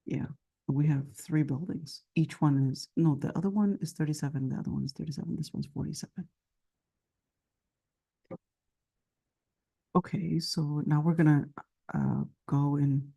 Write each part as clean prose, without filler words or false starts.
Yeah, we have 3 buildings. Each one is, no, the other one is 37, the other one is 37, this one's 47. Okay, so now we're gonna go in.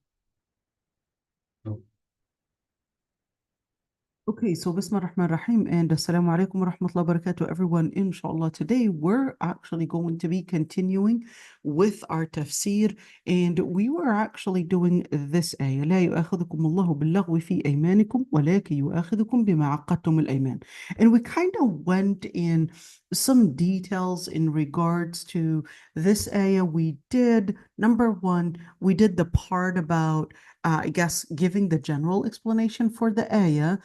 Okay, so Bismillah ar-Rahman ar-Rahim and Assalamu alaikum wa rahmatullahi wa barakatuh, everyone. Inshallah, today we're actually going to be continuing with our tafsir, and we were actually doing this ayah. لا يؤاخذكم الله باللغو في أيمانكم ولكن يؤاخذكم بما عقدتم الأيمان. And we kind of went in some details in regards to this ayah. We did, number one, we did the part about I guess giving the general explanation for the ayah,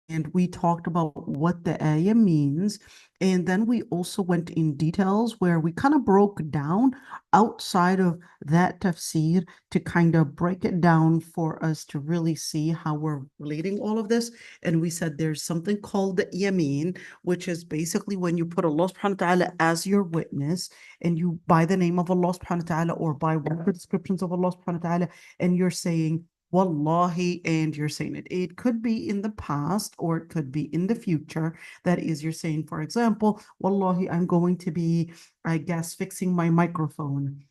and we talked about what the ayah means. And then we also went in details where we kind of broke down outside of that tafsir to kind of break it down for us to really see how we're relating all of this. And we said there's something called the yameen, which is basically when you put Allah subhanahu wa ta'ala as your witness, and you by the name of Allah subhanahu wa ta'ala or by one of the descriptions of Allah subhanahu wa ta'ala, and you're saying Wallahi, and you're saying it. It could be in the past or it could be in the future. That is, you're saying, for example, Wallahi, I'm going to be, I guess, fixing my microphone.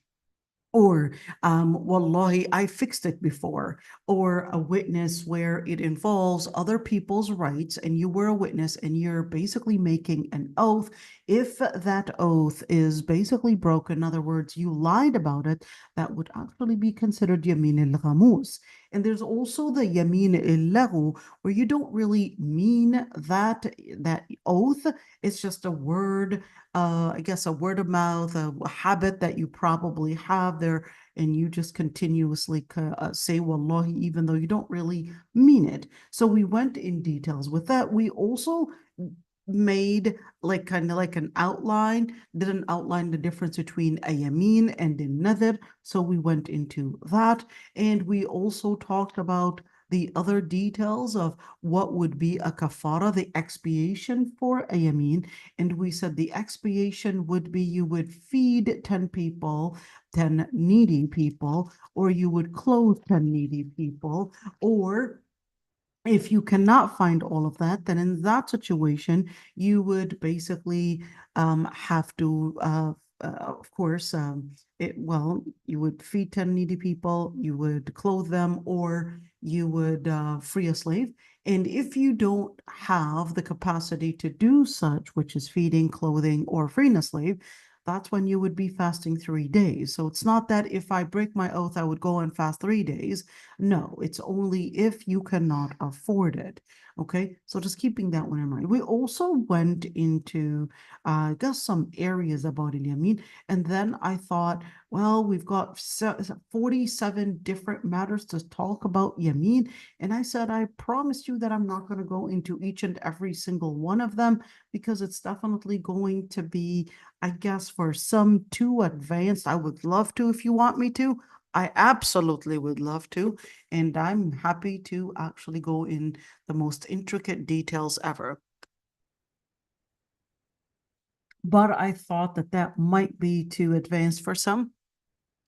Or, Wallahi, I fixed it before. Or a witness where it involves other people's rights and you were a witness and you're basically making an oath. If that oath is basically broken, in other words, you lied about it, that would actually be considered yamin al-ghamus. And there's also the yamin al-laghu, where you don't really mean that oath. It's just a word, I guess a word of mouth, a habit that you probably have there, and you just continuously say wallahi, even though you don't really mean it. So we went in details with that. We also made like kind of like an outline, didn't outline the difference between a yamin and a nadhr. So we went into that, and we also talked about the other details of what would be a kafara, the expiation for a yamin. And we said the expiation would be you would feed 10 people, 10 needy people, or you would clothe 10 needy people, or if you cannot find all of that, then in that situation, you would basically have to, of course, you would feed 10 needy people, you would clothe them, or you would free a slave. And if you don't have the capacity to do such, which is feeding, clothing, or freeing a slave, that's when you would be fasting 3 days. So it's not that if I break my oath, I would go and fast 3 days. No, it's only if you cannot afford it. Okay, so just keeping that one in mind. We also went into, I guess, some areas about al-yamin, and then I thought, well, we've got 47 different matters to talk about yamin, and I said, I promised you that I'm not going to go into each and every single one of them because it's definitely going to be, I guess, for some too advanced. I would love to if you want me to. I absolutely would love to, and I'm happy to actually go in the most intricate details ever. But I thought that that might be too advanced for some.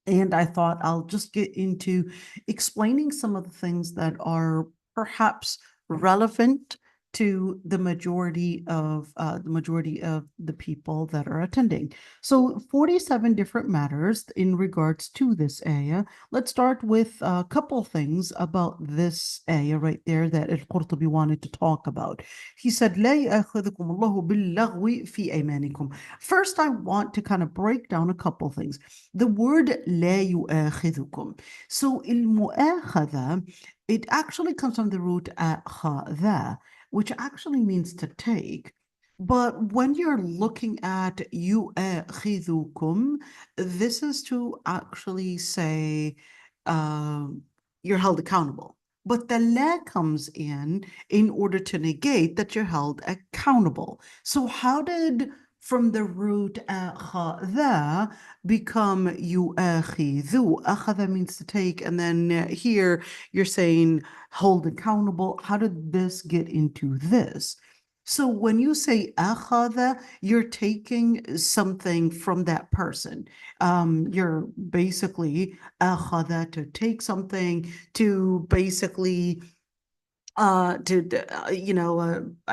And I thought I'll just get into explaining some of the things that are perhaps relevant to the majority of the people that are attending. So 47 different matters in regards to this ayah. Let's start with a couple things about this ayah right there that al-Qurtubi wanted to talk about. He said, لا يأخذكم الله باللغو في أيمانكم. First, I want to kind of break down a couple things. The word لا يؤاخذكم. So المؤاخذة, it actually comes from the root أخذ, which actually means to take. But when you're looking at يؤاخذكم, this is to actually say you're held accountable. But the la comes in order to negate that you're held accountable. So how did from the root أخذ become يؤاخذ? أخذ means to take, and then here you're saying hold accountable. How did this get into this? So when you say أخذ, you're taking something from that person. You're basically أخذ, to take something, to basically I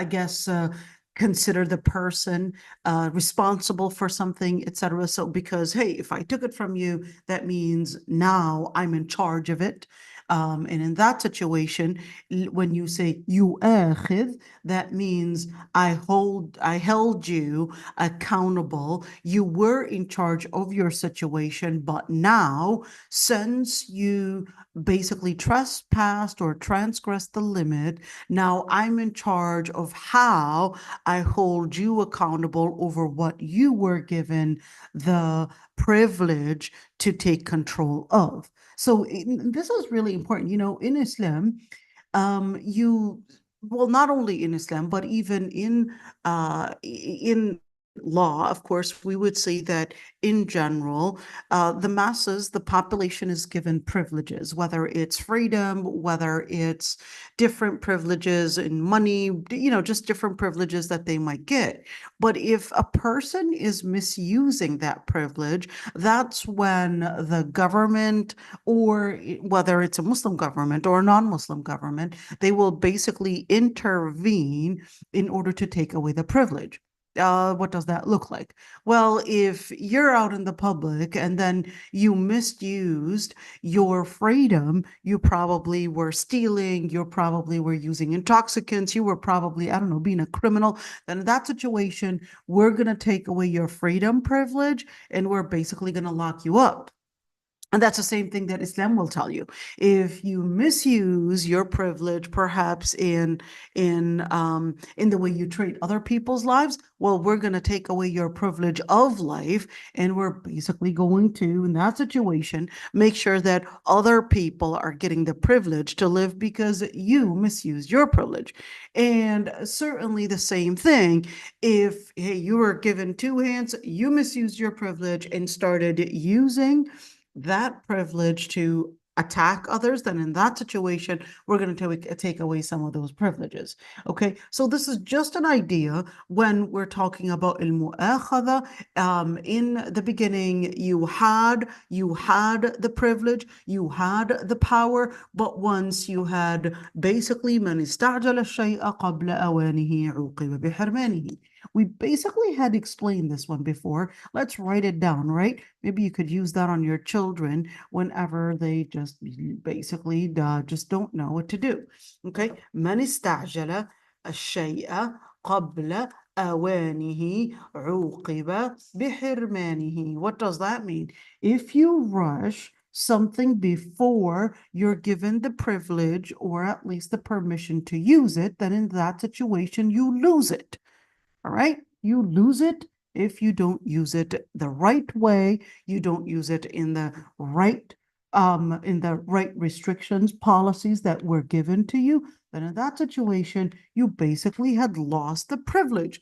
guess consider the person responsible for something, etc. So because, hey, if I took it from you, that means now I'm in charge of it. And in that situation, when you say يؤاخذ, that means I held you accountable. You were in charge of your situation, but now, since you basically trespassed or transgressed the limit, now I'm in charge of how I hold you accountable over what you were given the privilege to take control of. So this is really important. In Islam, well, not only in Islam, but even in law, of course, we would say that in general, the masses, the population is given privileges, whether it's freedom, whether it's different privileges in money, just different privileges that they might get. But if a person is misusing that privilege, that's when the government, or whether it's a Muslim government or a non-Muslim government, they will basically intervene in order to take away the privilege. What does that look like? Well, if you're out in the public and then you misused your freedom, you probably were stealing, you probably were using intoxicants, you were probably, I don't know, being a criminal, then in that situation, we're going to take away your freedom privilege and we're basically going to lock you up. And that's the same thing that Islam will tell you. If you misuse your privilege, perhaps in the way you treat other people's lives, well, we're going to take away your privilege of life, and we're basically going to, in that situation, make sure that other people are getting the privilege to live because you misused your privilege. And certainly the same thing, if, hey, you were given two hands, you misused your privilege and started using that privilege to attack others, then in that situation, we're going to take away some of those privileges. Okay, so this is just an idea when we're talking about al-mu'akhadha. In the beginning, you had the privilege, you had the power, but once you had basically man istajala shay'a qabla awanihi uqiba bihirmanihi. We basically had explained this one before. Let's write it down, right? Maybe you could use that on your children whenever they just basically just don't know what to do. Okay, من استعجل الشيء قبل أوانه عوقب بحرمانه. What does that mean? If you rush something before you're given the privilege or at least the permission to use it, then in that situation you lose it. All right, you lose it if you don't use it the right way, you don't use it in the right restrictions, policies that were given to you, then in that situation, you basically had lost the privilege.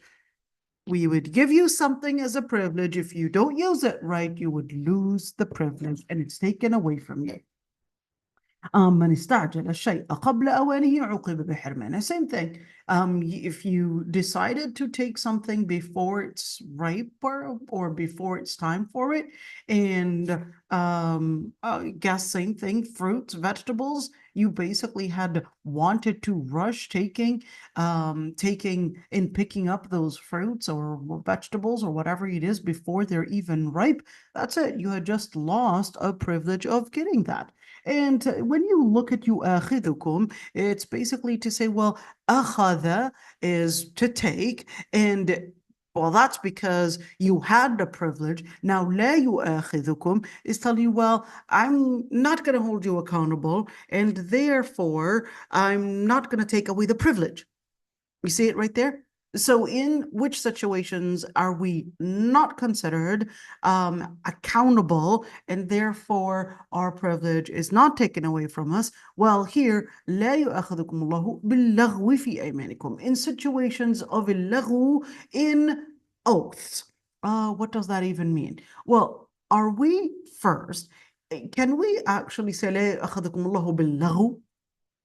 We would give you something as a privilege. If you don't use it right, you would lose the privilege and it's taken away from you. من استعجل الشيء قبل أوانه عوقب بحرمانه. Same thing. If you decided to take something before it's ripe or before it's time for it, and guess same thing, fruits, vegetables, you basically had wanted to rush taking and picking up those fruits or vegetables or whatever it is before they're even ripe. That's it. You had just lost a privilege of getting that. And when you look at يؤاخذكم, it's basically to say, well, أخذ is to take, and well, that's because you had the privilege. Now, لا يؤاخذكم is telling you, well, I'm not going to hold you accountable, and therefore, I'm not going to take away the privilege. You see it right there? So in which situations are we not considered accountable, and therefore our privilege is not taken away from us? Well, here, لا يؤاخذكم الله باللغو في أيمانكم. In situations of اللغو, in oaths. What does that even mean? Well, are we first, can we actually say لا يؤاخذكم الله باللغو?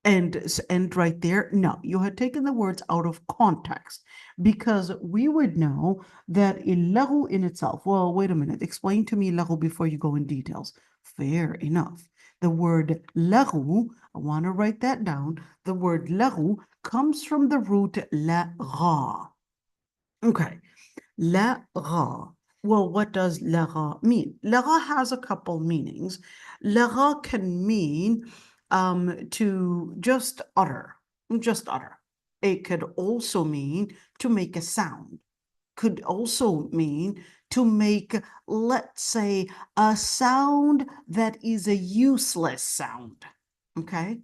and right there, no, you had taken the words out of context, because we would know that illahu in itself, well, wait a minute, explain to me lahu before you go in details. Fair enough. The word lahu, I want to write that down. The word lahu comes from the root lagha. Okay, lagha. Well, what does lagha mean? Lagha has a couple meanings. Lagha can mean to just utter, just utter. It could also mean to make a sound. Could also mean to make, let's say, a sound that is a useless sound. Okay,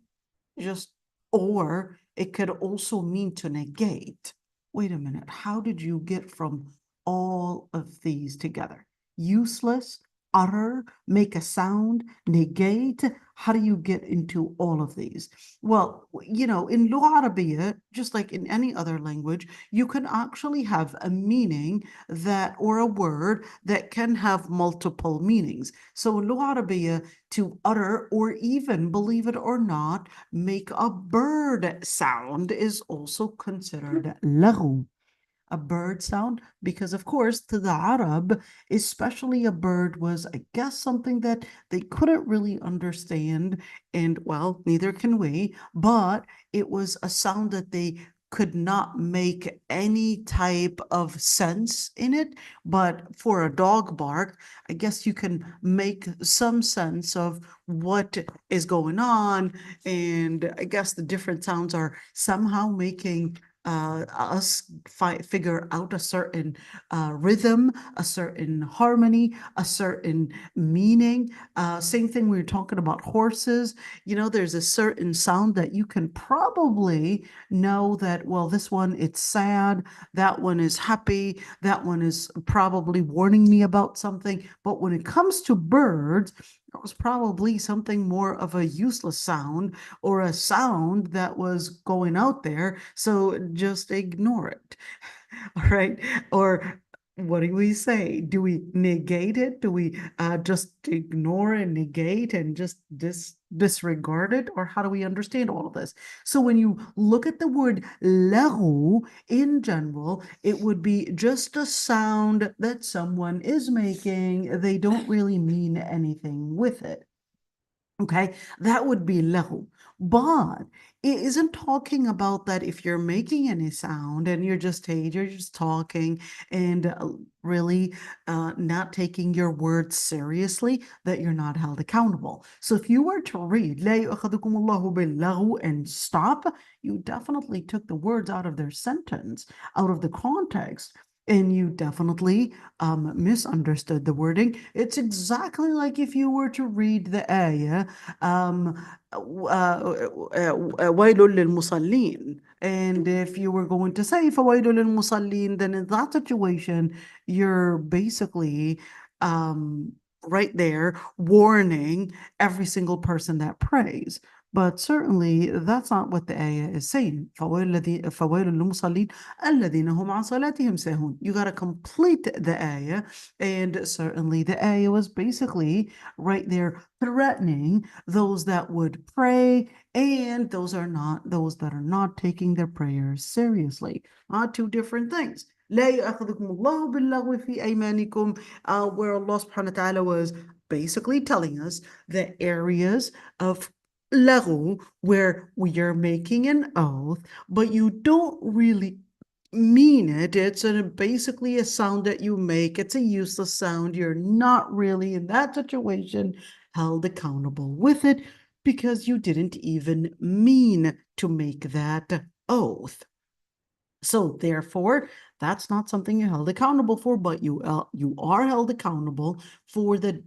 just, or it could also mean to negate. Wait a minute, how did you get from all of these together? Useless, utter, make a sound, negate. How do you get into all of these? Well, you know, in Lugha Arabiya, just like in any other language, you can actually have a meaning that, or a word that can have multiple meanings. So in Lugha Arabiya, to utter, or even, believe it or not, make a bird sound is also considered laghu. A bird sound, because of course to the Arab, especially a bird was, I guess, something that they couldn't really understand, and well, neither can we, but it was a sound that they could not make any type of sense in it. But for a dog bark, I guess you can make some sense of what is going on, and I guess the different sounds are somehow making us figure out a certain rhythm, a certain harmony, a certain meaning. Same thing we were talking about horses. You know, there's a certain sound that you can probably know that, well, this one, it's sad, that one is happy, that one is probably warning me about something. But when it comes to birds, it was probably something more of a useless sound, or a sound that was going out there, so just ignore it. All right. Or what do we say? Do we negate it? Do we just ignore and negate and just disregard it? Or how do we understand all of this? So when you look at the word lahu in general, it would be just a sound that someone is making. They don't really mean anything with it. Okay, that would be lahu. But it isn't talking about that if you're making any sound and you're just, hey, you're just talking and really not taking your words seriously, that you're not held accountable. So if you were to read لا يؤاخذكم الله باللغو and stop, you definitely took the words out of their sentence, out of the context. And you definitely misunderstood the wording. It's exactly like if you were to read the ayah, وَيْلٌ لِلْمُصَلِّينَ. And if you were going to say فَوَيْلٌ لِلْمُصَلِّينَ, then in that situation, you're basically right there warning every single person that prays. But certainly that's not what the ayah is saying. فَوَيْلٌ لِلْمُصَلِّينَ الَّذِينَ هُمْ عَنْ صَلَاتِهِمْ سَاهُونَ. You got to complete the ayah, and certainly the ayah was basically right there threatening those that would pray and those that are not taking their prayers seriously. Two different things. لا يأخذكم الله باللغو في أيمانكم, where Allah subhanahu wa ta'ala was basically telling us the areas of laghu where you're making an oath, but you don't really mean it. It's basically a sound that you make. It's a useless sound. You're not really in that situation held accountable with it, because you didn't even mean to make that oath. So therefore, that's not something you're held accountable for, but you are held accountable for the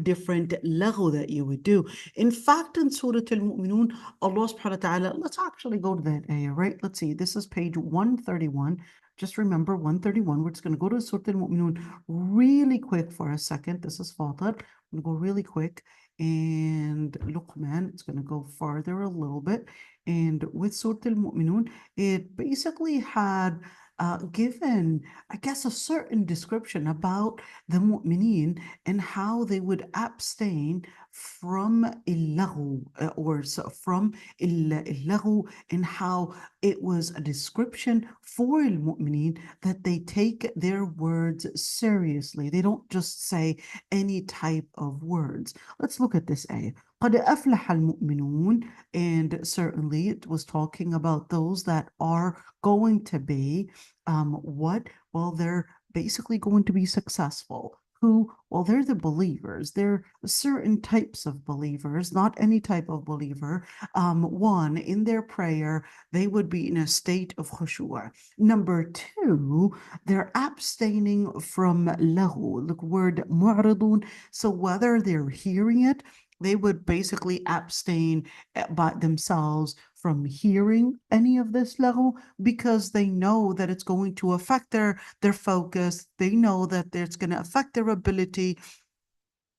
different laghu that you would do. In fact, in Surah Al-Mu'minun, Allah subhanahu wa ta'ala, let's actually go to that ayah, right? Let's see, this is page 131. Just remember 131. We're just going to go to Surah Al-Mu'minun really quick for a second. This is Fatir. I'm going to go really quick. And Luqman, it's going to go farther a little bit. And with Surah Al-Mu'minun, it basically had given, I guess, a certain description about the mu'mineen and how they would abstain from اللغو, or from اللغو, and how it was a description for المؤمنين that they take their words seriously. They don't just say any type of words. Let's look at this ayah. قد أفلح المؤمنون, and certainly it was talking about those that are going to be what? Well, they're basically going to be successful. Who? Well, they're the believers. They're certain types of believers, not any type of believer. One, in their prayer, they would be in a state of khushu'. Number two, they're abstaining from lahu, the word mu'ridun. So whether they're hearing it, they would basically abstain by themselves from hearing any of this lahu, because they know that it's going to affect their focus. They know that it's going to affect their ability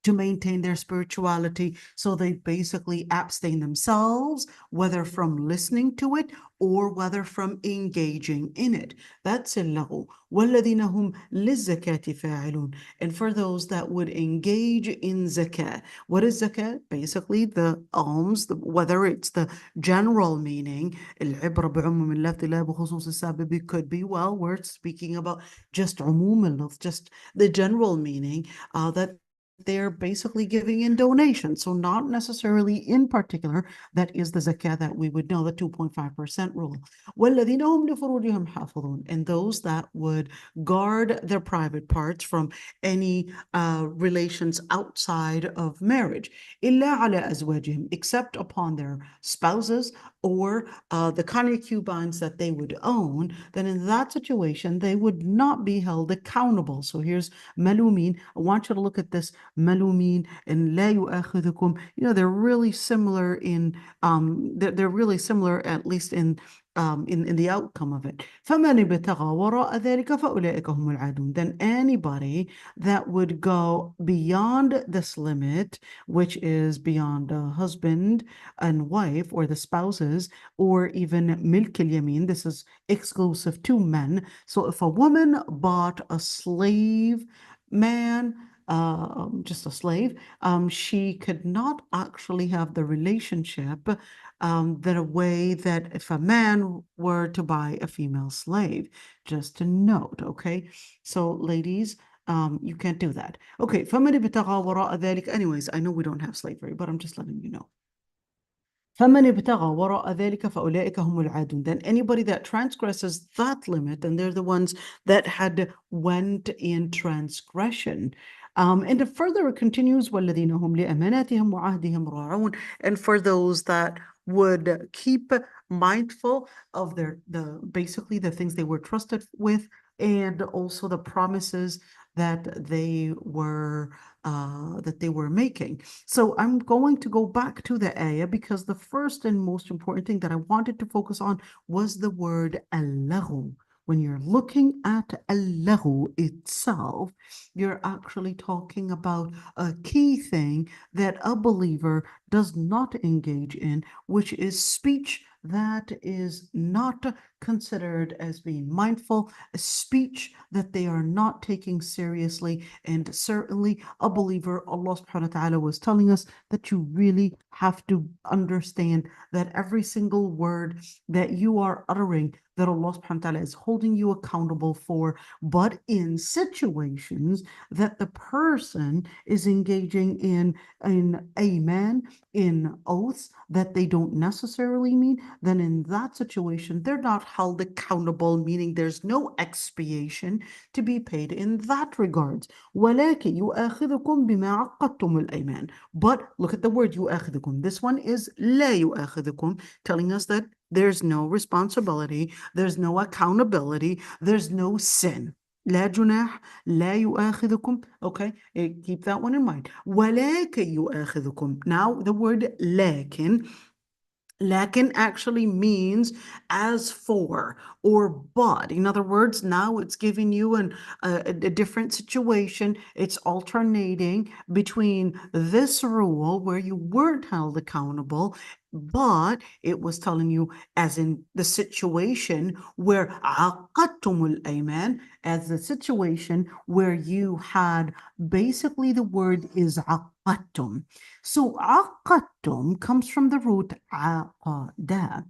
to maintain their spirituality. So they basically abstain themselves, whether from listening to it or whether from engaging in it. That's اللغو. وَالَّذِينَ هُمْ لِلزَّكَاةِ فَاعِلُونَ. And for those that would engage in zakah. What is zakah? Basically the alms, whether it's the general meaning, العبرة بعموم اللفظ لا بخصوص السبب, could be, well, we're speaking about just عموم اللفظ, just the general meaning, that they're basically giving in donations. So not necessarily in particular, that is the zakah that we would know, the 2.5% rule. وَالَّذِينَ هُمْ لِفُرُوجِهِمْ حَافِظُونَ. And those that would guard their private parts from any relations outside of marriage. إِلَّا عَلَى أَزْوَاجِهِمْ. Except upon their spouses or the concubines that they would own. Then in that situation, they would not be held accountable. So here's malumin. I want you to look at this malumin and la yu'akhidhukum. They're really similar in they're really similar, at least in the outcome of it. فَمَنِ ابْتَغَى وَرَاءَ ذَلِكَ فَأُولَئِكَ هُمُ الْعَادُونَ. Then anybody that would go beyond this limit, which is beyond a husband and wife or the spouses, or even milk al-yamin, this is exclusive to men. So if a woman bought a slave man, just a slave, she could not actually have the relationship that a way that if a man were to buy a female slave. Just to note, okay? So ladies, you can't do that. Okay, فَمَنِ ابْتَغَى وَرَاءَ ذَلِكَ. Anyways, I know we don't have slavery, but I'm just letting you know. فَمَنِ ابْتَغَى وَرَاءَ ذَلِكَ فَأُولَئِكَ هُمُ الْعَادُونَ. Then anybody that transgresses that limit, then they're the ones that had went in transgression. And further it continues, وَالَّذِينَ هُمْ لِأَمَانَاتِهِمْ وَعَهْدِهِمْ رَاعُونَ. And for those that would keep mindful of basically the things they were trusted with, and also the promises that they were making. So I'm going to go back to the ayah, because the first and most important thing that I wanted to focus on was the word al-laghu. When you're looking at al-laghu itself, you're actually talking about a key thing that a believer does not engage in, which is speech that is not considered as being mindful, a speech that they are not taking seriously. And certainly a believer, Allah subhanahu wa ta'ala was telling us that you really have to understand that every single word that you are uttering, that Allah subhanahu wa ta'ala is holding you accountable for. But in situations that the person is engaging in amen, in oaths that they don't necessarily mean, then in that situation, they're not held accountable, meaning there's no expiation to be paid in that regards. وَلَكِنْ يُؤَاخِذُكُمْ بِمَا عَقَّدْتُمُ الْأَيْمَانِ. But look at the word يُؤَاخِذُكُم. This one is لَا يُؤَاخِذُكُم, telling us that there's no responsibility, there's no accountability, there's no sin. لا جناح لا يؤاخذكم. Okay, keep that one in mind. ولكن يؤاخذكم. Now the word لكن actually means as for or but. In other words, now it's giving you a different situation. It's alternating between this rule where you weren't held accountable but it was telling you as in the situation where عقدتم الأيمان, as the situation where you had basically the word is عقدتم. So عقدتم comes from the root عقد.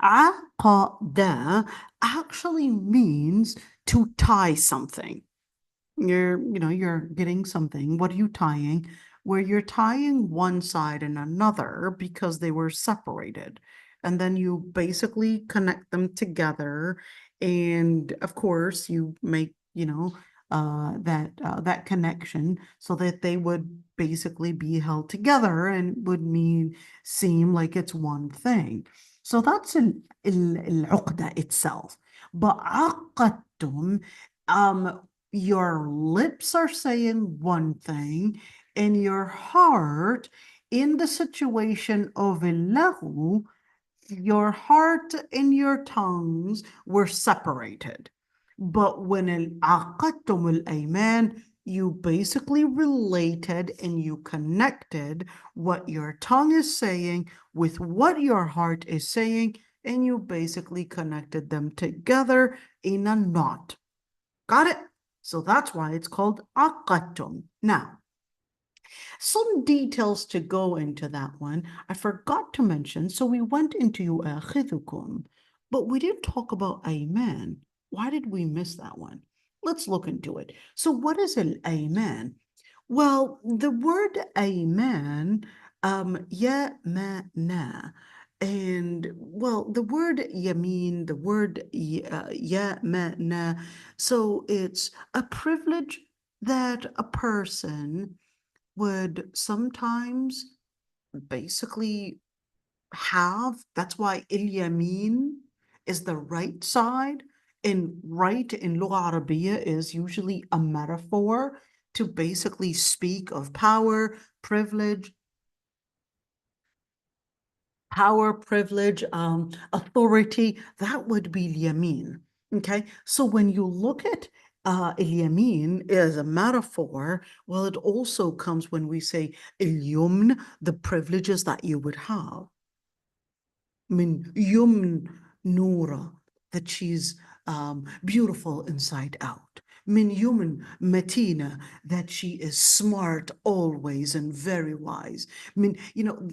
عقد actually means to tie something. You're getting something. What are you tying? Where you're tying one side and another because they were separated. And then you basically connect them together. And of course, you make, that connection so that they would basically be held together and would seem like it's one thing. So that's العقدة itself. But عقدتم, your lips are saying one thing, and your heart, in the situation of illahu, your heart and your tongues were separated. But when aqadtum al-ayman, you basically related and you connected what your tongue is saying with what your heart is saying, and you basically connected them together in a knot. Got it? So that's why it's called aqadtum. Now, some details to go into that one. I forgot to mention, so we went into yu'akhidhukum, but we didn't talk about ayman. Why did we miss that one? Let's look into it. So what is an ayman? Well, the word ayman, ya, ma, na. And well, the word yamin, the word ya, ma, na. So it's a privilege that a person would sometimes basically have. That's why il-yamin is the right side, and right in Lugha Arabiya is usually a metaphor to basically speak of power, privilege, authority. That would be yamin. Okay, so when you look at al-yamin as a metaphor, well, it also comes when we say al-yumn, the privileges that you would have. Min yumn Nura, that she's beautiful inside out. Min yumin Matina, that she is smart always and very wise. Min,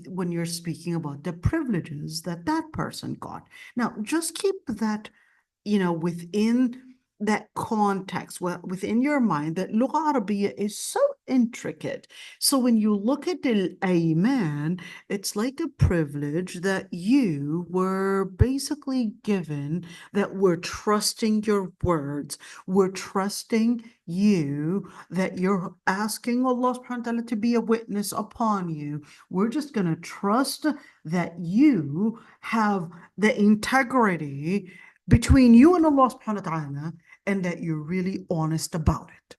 when you're speaking about the privileges that that person got. Now, just keep that, within that context, within your mind, that Lugha Arabiya is so intricate. So when you look at the ayman, it's like a privilege that you were basically given, that we're trusting your words, we're trusting you, that you're asking Allah subhanahu wa ta'ala to be a witness upon you. We're just going to trust that you have the integrity between you and Allah subhanahu wa ta'ala, and that you're really honest about it.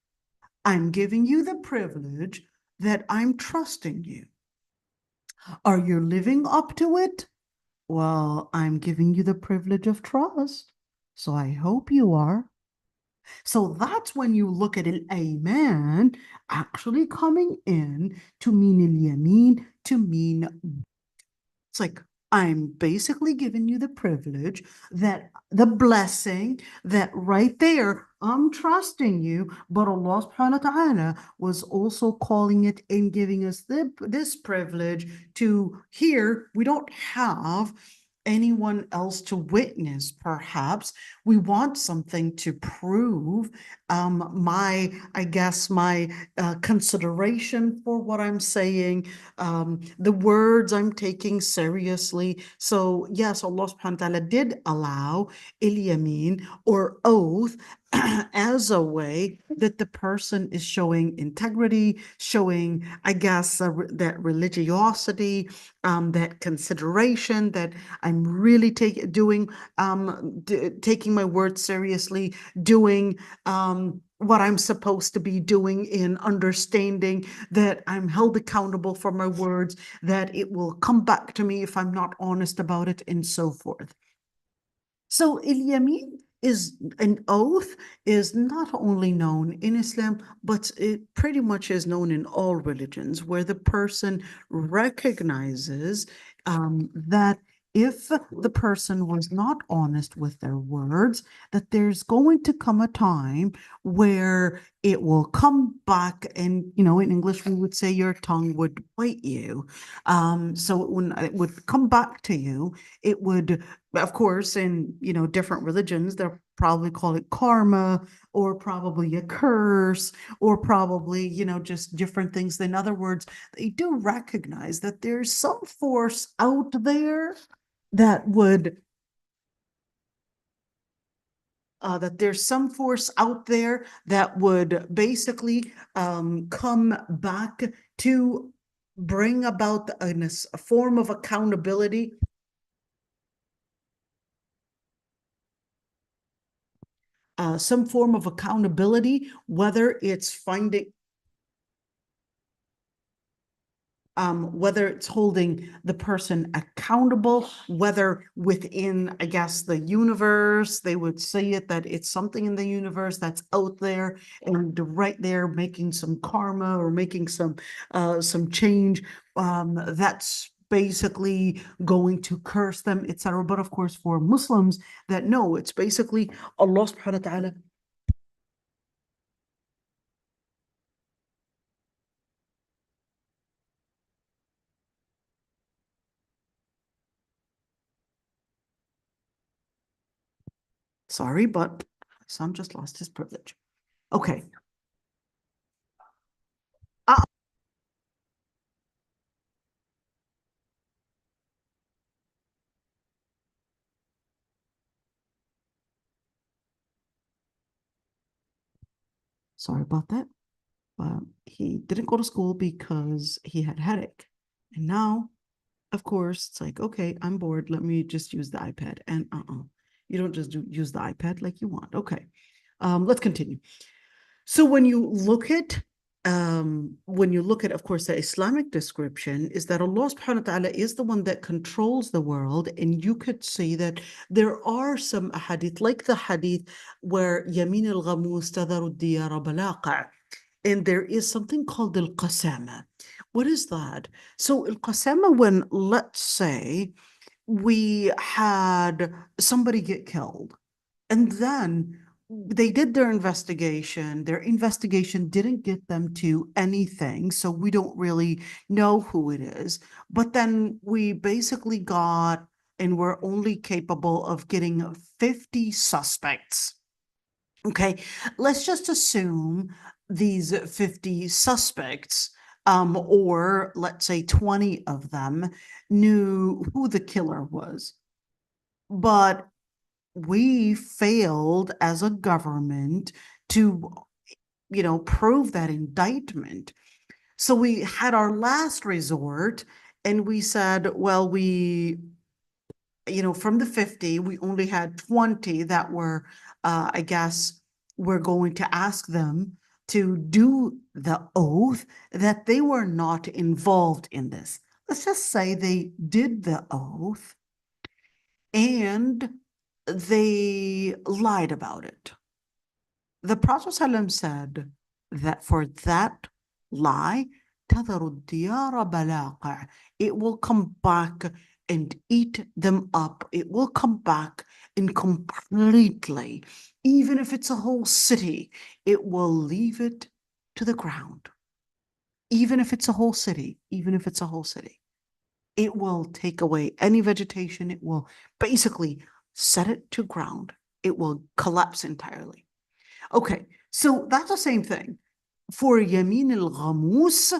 I'm giving you the privilege that I'm trusting you. Are you living up to it? Well, I'm giving you the privilege of trust, so I hope you are. So that's when you look at al-ayman actually coming in to mean al-yamin, to mean, it's like, I'm basically giving you the privilege, that the blessing, that right there, I'm trusting you, but Allah subhanahu wa ta'ala was also calling it and giving us this privilege to here. We don't have anyone else to witness. Perhaps we want something to prove my consideration for what I'm saying, the words I'm taking seriously. So yes, Allah subhanahu wa ta'ala did allow il-yamin, or oath, as a way that the person is showing integrity, showing, that religiosity, that consideration, that I'm really taking my words seriously, doing what I'm supposed to be doing, in understanding that I'm held accountable for my words, that it will come back to me if I'm not honest about it, and so forth. So il-yamin is an oath is not only known in Islam, but it pretty much is known in all religions, where the person recognizes that if the person was not honest with their words, that there's going to come a time where it will come back, and in English we would say your tongue would bite you. So when it would come back to you, it would, of course, in different religions, they'll probably call it karma, or probably a curse, or probably just different things. In other words, they do recognize that there's some force out there that would that there's some force out there that would basically come back to bring about a form of accountability. Some form of accountability, whether it's whether it's holding the person accountable, whether within, I guess, the universe, they would say it that it's something in the universe that's out there and right there making some karma or making some change that's basically going to curse them, etc. But of course, for Muslims that know, it's basically Allah subhanahu wa ta'ala. Sorry, but my son just lost his privilege. Okay. Sorry about that. He didn't go to school because he had a headache. And now, of course, it's like, okay, I'm bored. Let me just use the iPad. And you don't just use the iPad like you want. Okay. Let's continue. So when you look at, of course, the Islamic description is that Allah subhanahu wa ta'ala is the one that controls the world. And you could say that there are some hadith, like the hadith where Yamin al-Ghamus tadharu diyara balaqa. And there is something called al-qasama. What is that? So al-qasama, when, let's say, we had somebody get killed, and then they did their investigation. Their investigation didn't get them to anything, so we don't really know who it is. But then we basically got, and we're only capable of getting 50 suspects. Okay, let's just assume these 50 suspects, or let's say 20 of them, knew who the killer was. But we failed as a government to, prove that indictment. So we had our last resort, and we said, well, from the 50, we only had 20 that were, I guess, we're going to ask them to do the oath that they were not involved in this. Let's just say they did the oath and they lied about it. The Prophet ﷺ said that for that lie, it will come back and eat them up. It will come back and completely, even if it's a whole city, it will leave it to the ground. Even if it's a whole city, it will take away any vegetation. It will basically set it to ground. It will collapse entirely. Okay, so that's the same thing. For Yamin al-Ghamus,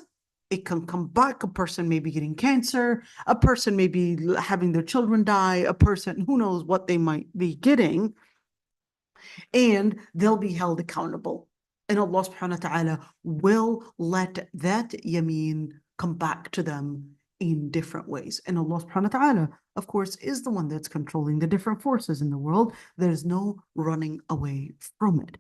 it can come back. A person may be getting cancer, a person may be having their children die, a person, who knows what they might be getting, and they'll be held accountable. And Allah subhanahu wa ta'ala will let that Yamin come back to them in different ways. And Allah subhanahu wa ta'ala, of course, is the one that's controlling the different forces in the world. There's no running away from it.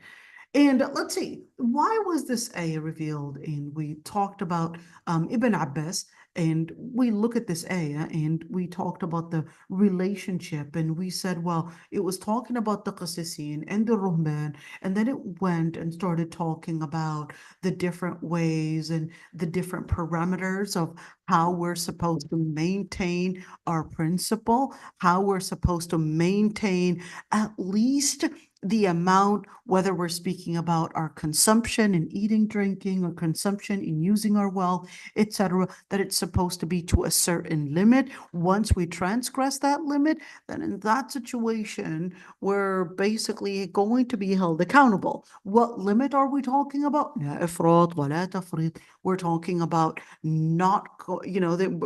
And let's see, why was this ayah revealed? And we talked about Ibn Abbas, and we look at this ayah and we talked about the relationship, and we said, well, it was talking about the Qasisin and the Ruhban, and then it went and started talking about the different ways and the different parameters of how we're supposed to maintain our principle, how we're supposed to maintain at least the amount, whether we're speaking about our consumption in eating, drinking, or consumption in using our wealth, etc., that it's supposed to be to a certain limit. Once we transgress that limit, then in that situation, we're basically going to be held accountable. What limit are we talking about? لا إفراط ولا تفريط. We're talking about not,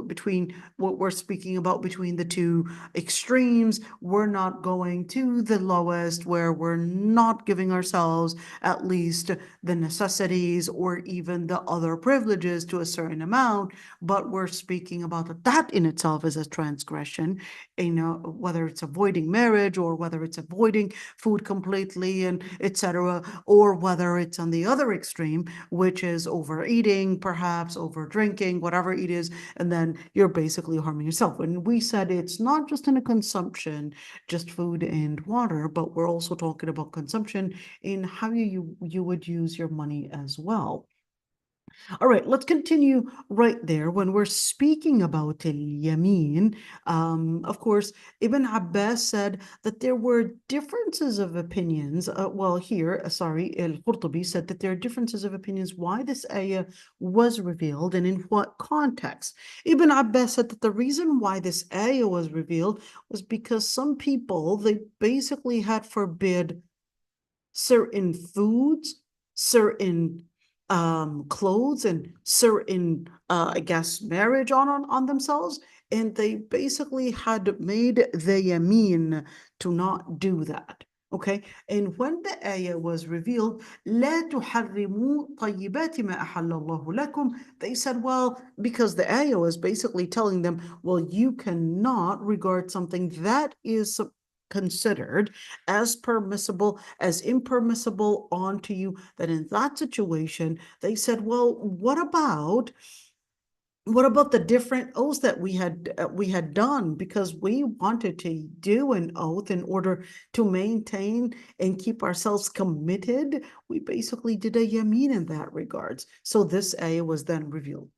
between what we're speaking about between the two extremes. We're not going to the lowest where we're not giving ourselves at least the necessities or even the other privileges to a certain amount, but we're speaking about that in itself as a transgression, whether it's avoiding marriage or whether it's avoiding food completely and etc., or whether it's on the other extreme, which is overeating, perhaps over drinking, whatever it is, and then you're basically harming yourself. And we said it's not just in a consumption, just food and water, but we're also talking about consumption in how you would use your money as well. All right, let's continue right there. When we're speaking about al-Yamin, of course, Ibn Abbas said that there were differences of opinions. Al-Qurtubi said that there are differences of opinions why this ayah was revealed and in what context. Ibn Abbas said that the reason why this ayah was revealed was because some people, they basically had forbid certain foods, certain clothes, and certain, marriage on themselves. And they basically had made the yamin to not do that. Okay, and when the ayah was revealed, لا تحرموا طيبات ما أحل الله لكم, they said, well, because the ayah was basically telling them, well, you cannot regard something that is considered as permissible as impermissible onto you, that in that situation they said, well, what about the different oaths that we had done, because we wanted to do an oath in order to maintain and keep ourselves committed. We basically did a yamin in that regards. So this ayah was then revealed.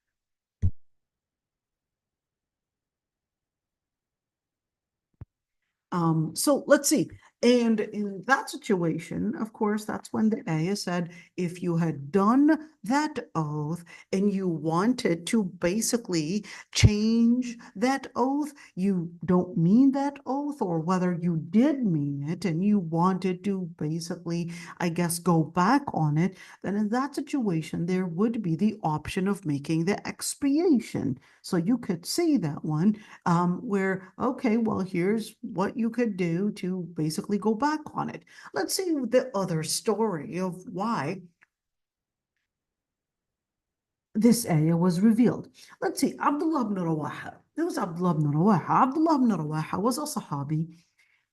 So let's see. And in that situation, of course, that's when the ayah said, if you had done that oath and you wanted to basically change that oath, you don't mean that oath, or whether you did mean it and you wanted to basically, go back on it, then in that situation, there would be the option of making the expiation. So you could see that one where, okay, well, here's what you could do to basically go back on it. Let's see the other story of why this ayah was revealed. Let's see, Abdullah ibn Rawaha. There was Abdullah ibn Rawaha. Abdullah ibn Rawaha was a Sahabi,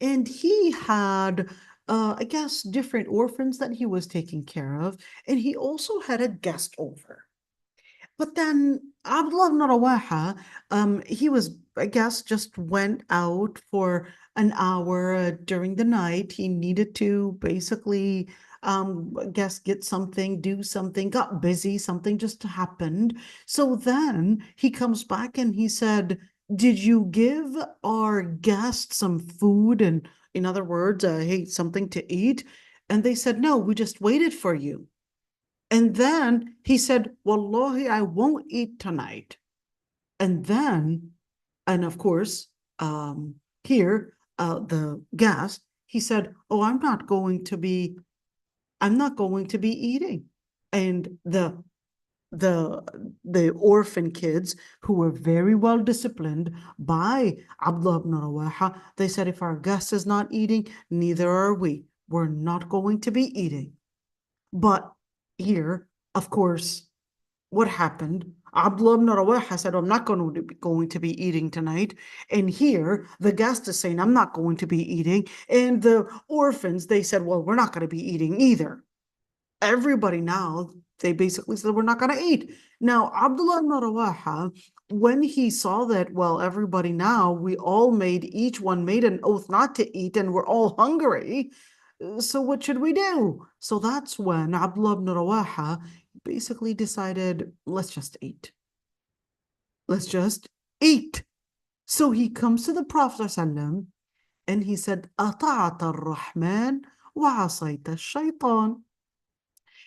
and he had, different orphans that he was taking care of, and he also had a guest over. But then Abdullah ibn Rawaha, he was, just went out for an hour during the night. He needed to basically, get something, do something, got busy, something just happened. So then he comes back and he said, did you give our guest some food? And in other words, hey, something to eat? And they said, no, we just waited for you. And then he said, Wallahi, I won't eat tonight. And of course, here, the guest, he said, oh, I'm not going to be eating. And the orphan kids, who were very well disciplined by Abdullah ibn Rawaha, they said, if our guest is not eating, neither are we. We're not going to be eating. But here, of course, what happened? Abdullah ibn Rawaha said, I'm not going to be eating tonight. And here, the guest is saying, I'm not going to be eating. And the orphans, they said, well, we're not going to be eating either. everybody now, they basically said, we're not going to eat. Now, Abdullah ibn Rawaha, when he saw that, well, everybody now, each one made an oath not to eat, and we're all hungry. So what should we do? So that's when Abdullah ibn Rawaha basically decided, let's just eat. Let's just eat. So he comes to the Prophet ﷺ and he said, أطعت الرحمن وعصيت الشيطان.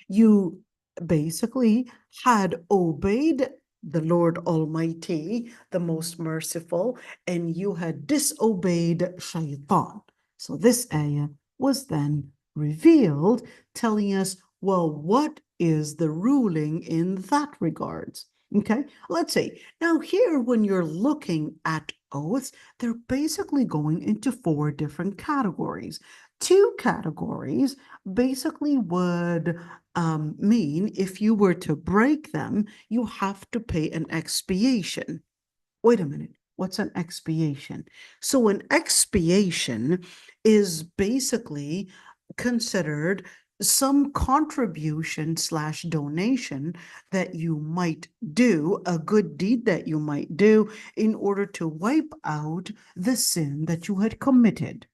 You basically had obeyed the Lord Almighty, the most merciful, and you had disobeyed Shaitan. So this ayah was then revealed, telling us, well, what is the ruling in that regards? Okay, let's see. Now here, when you're looking at oaths, they're basically going into 4 different categories. 2 categories basically would mean if you were to break them, you have to pay an expiation. Wait a minute. What's an expiation? So an expiation is basically considered some contribution / donation that you might do, a good deed that you might do in order to wipe out the sin that you had committed.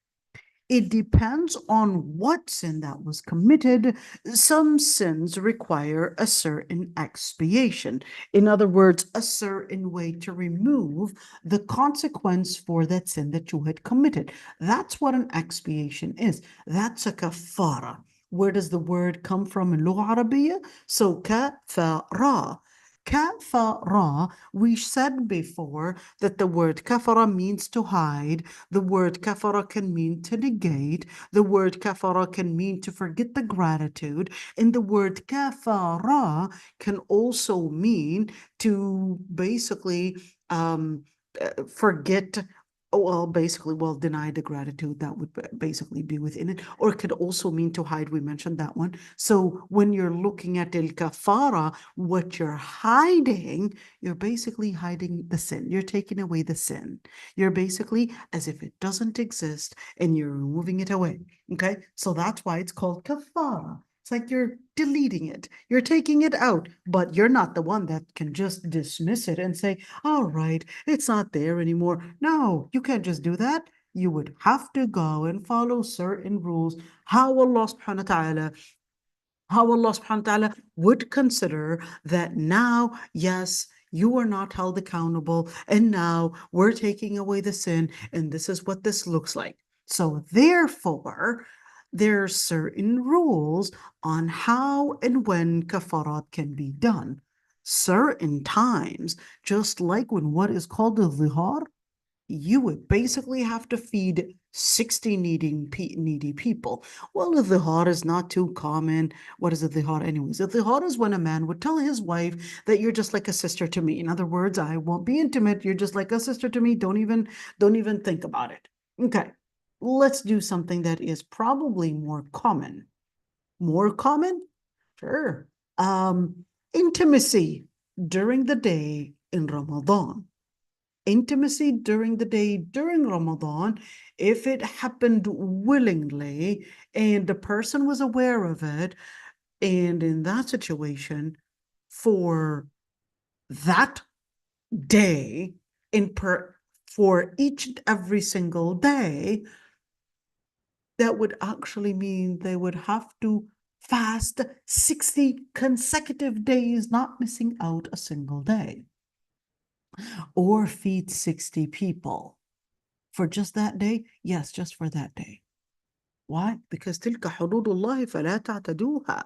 It depends on what sin that was committed. Some sins require a certain expiation. In other words, a certain way to remove the consequence for that sin that you had committed. That's what an expiation is. That's a kafara. Where does the word come from in Lugha Arabiya? So kafara. Kafara, we said before that the word kafara means to hide. The word kafara can mean to negate. The word kafara can mean to forget the gratitude. And the word kafara can also mean to basically forget, deny the gratitude that would basically be within it, or it could also mean to hide. We mentioned that one. So when you're looking at el-kafara, what you're hiding, you're basically hiding the sin. You're taking away the sin. You're basically as if it doesn't exist and you're removing it away. Okay, so that's why it's called kafara. It's like you're deleting it. You're taking it out, but you're not the one that can just dismiss it and say, all right, it's not there anymore. No, you can't just do that. You would have to go and follow certain rules, how Allah subhanahu wa ta'ala would consider that now, yes, you are not held accountable, and now we're taking away the sin, and this is what this looks like. So therefore, there are certain rules on how and when kafarat can be done. Certain times, just like when what is called the dhihar, you would basically have to feed 60 needy people. Well, the dhihar is not too common. What is a dhihar anyways? A dhihar is when a man would tell his wife that you're just like a sister to me. In other words, I won't be intimate. You're just like a sister to me. Don't even think about it. Okay, let's do something that is probably more common. More common? Sure. Intimacy during the day in Ramadan. Intimacy during the day during Ramadan, if it happened willingly and the person was aware of it, and in that situation, for that day, for each and every single day, that would actually mean they would have to fast 60 consecutive days, not missing out a single day, or feed 60 people for just that day. Yes, just for that day. Why? Because تلك حدود الله فلا تعتدوها.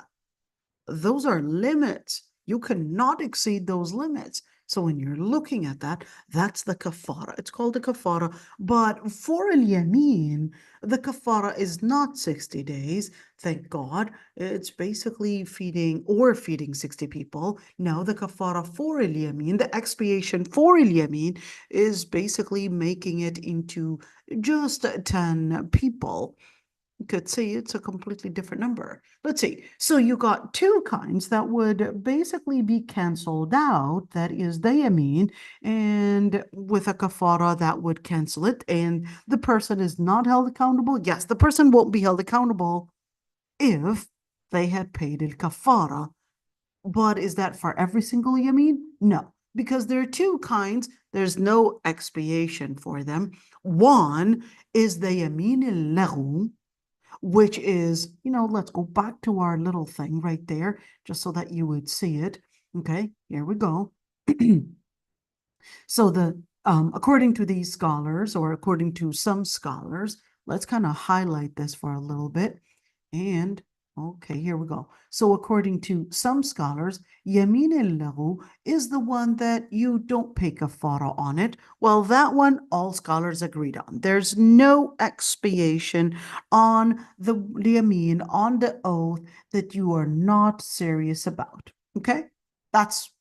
Those are limits. You cannot exceed those limits. So when you're looking at that, that's the kafara. It's called the kafara. But for al-yamin, the kafara is not 60 days. Thank God. It's basically feeding 60 people. No, the kafara for al-yamin, the expiation for al-yamin, is basically making it into just 10 people. You could say it's a completely different number. Let's see. So you got 2 kinds that would basically be canceled out. That is the yamin, and with a kafara that would cancel it, and the person is not held accountable. Yes, the person won't be held accountable if they had paid al-kafara. But is that for every single yameen? No, because there are two kinds. There's no expiation for them. One is the yameen al-laghu, which is, let's go back to our little thing right there, just so that you would see it. Okay, here we go. So according to these scholars, or according to some scholars, let's kind of highlight this for a little bit. And okay, here we go. So according to some scholars, yamin al-laghu is the one that you don't pay kafara on it. Well, that one all scholars agreed on. There's no expiation on the yamin, on the oath that you are not serious about. Okay, that's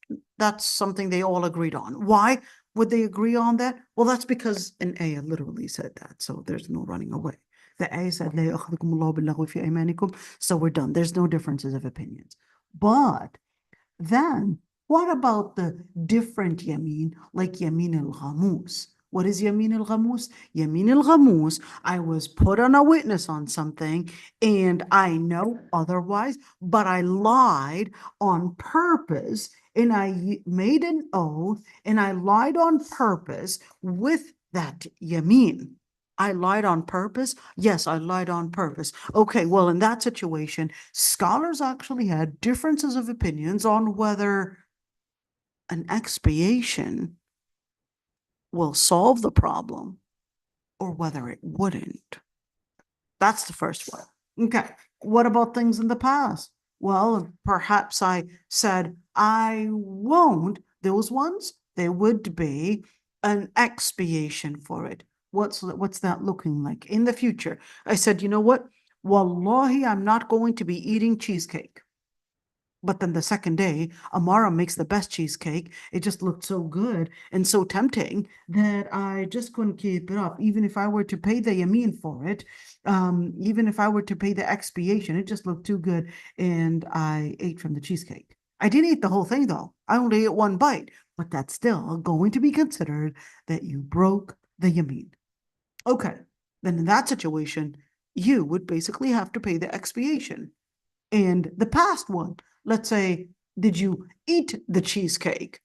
something they all agreed on. Why would they agree on that? Well, that's because an ayah literally said that, so there's no running away. The ayah said, لا يأخذكم الله باللغو في أيمانكم, so we're done. There's no differences of opinions. But then, what about the different yamin, like yamin al-ghamus? What is yamin al-ghamus? Yamin al-ghamus, I was put on a witness on something, and I know otherwise, but I lied on purpose, and I made an oath, and I lied on purpose with that yamin. I lied on purpose? Yes, I lied on purpose. Okay, well, in that situation, scholars actually had differences of opinions on whether an expiation will solve the problem or whether it wouldn't. That's the first one. Okay, what about things in the past? Well, perhaps I said I won't. Those ones, there would be an expiation for it. What's that looking like in the future? I said, you know what? Wallahi, I'm not going to be eating cheesecake. But then the second day, Amara makes the best cheesecake. It just looked so good and so tempting that I just couldn't keep it up. Even if I were to pay the yamin for it, even if I were to pay the expiation, it just looked too good, and I ate from the cheesecake. I didn't eat the whole thing, though. I only ate one bite, but that's still going to be considered that you broke the yamin. Okay, then in that situation, you would basically have to pay the expiation. And the past one, let's say, did you eat the cheesecake?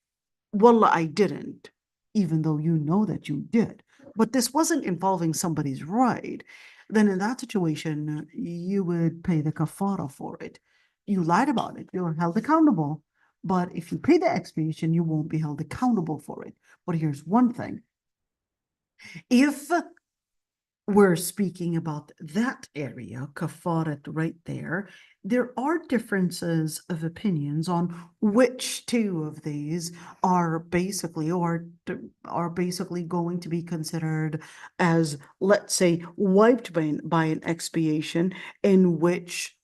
Wallah, I didn't, even though you know that you did. But this wasn't involving somebody's right. Then in that situation, you would pay the kafara for it. You lied about it. You're held accountable. But if you pay the expiation, you won't be held accountable for it. But here's one thing. If we're speaking about that area, kafarat right there, there are differences of opinions on which two of these are basically going to be considered as, let's say, wiped by an expiation, and which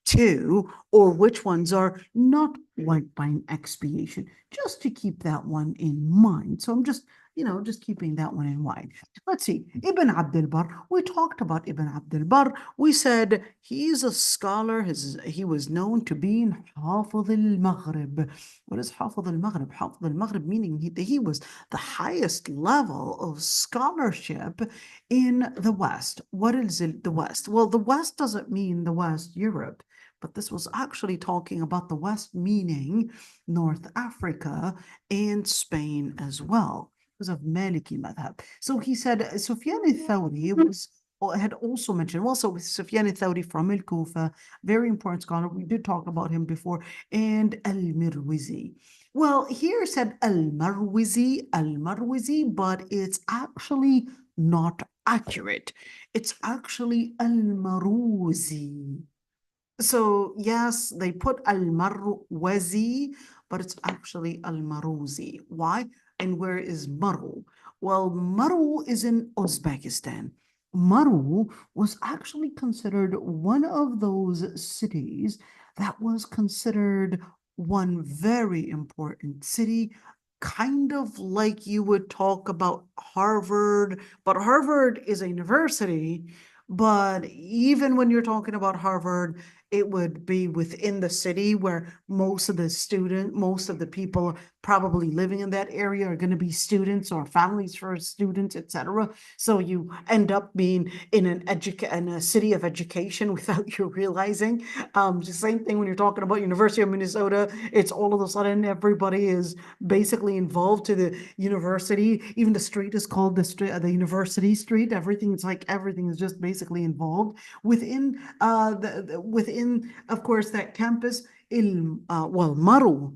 two, or which ones are not wiped by an expiation, just to keep that one in mind. So I'm just keeping that one in mind. Let's see, Ibn Abdul Barr, we talked about Ibn Abdul Barr. We said he's a scholar. He was known to be in Hafidh al-Maghrib. What is Hafidh al-Maghrib? Hafidh al-Maghrib meaning he was the highest level of scholarship in the West. What is it, the West? Well, the West doesn't mean the West, Europe. But this was actually talking about the West, meaning North Africa and Spain as well, because of Maliki madhab. So he said Sufyan al-Thawri had also mentioned, also Sufyan al-Thawri from al-Kufa, very important scholar. We did talk about him before, and al-Mirwizi. Well, here said al-Marwizi, but it's actually not accurate. It's actually al-Maruzi. So yes, they put al-Marwazi, but it's actually al-Maruzi. Why? And where is Maru? Well, Maru is in Uzbekistan. Maru was actually considered one of those cities that was considered one very important city, kind of like you would talk about Harvard, but Harvard is a university. But even when you're talking about Harvard, it would be within the city where most of the people probably living in that area are going to be students or families for students, etc. So you end up being in in a city of education without you realizing. The same thing when you're talking about University of Minnesota. It's all of a sudden everybody is basically involved to the university. Even the street is called the University Street. Everything is just basically involved within within, of course, that campus. Maru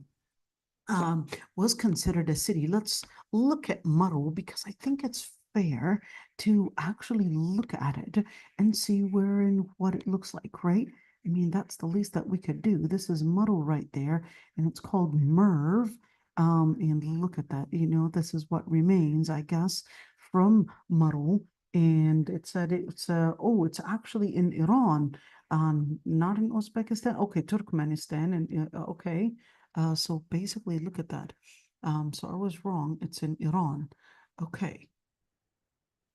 was considered a city. Let's look at Maru because I think it's fair to actually look at it and see where and what it looks like, right? I mean, that's the least that we could do. This is Maru right there, and it's called Merv. And look at that, this is what remains, I guess, from Maru. And it's actually in Iran, not in Uzbekistan. Okay, Turkmenistan, and okay. So basically, look at that. So I was wrong. It's in Iran. Okay.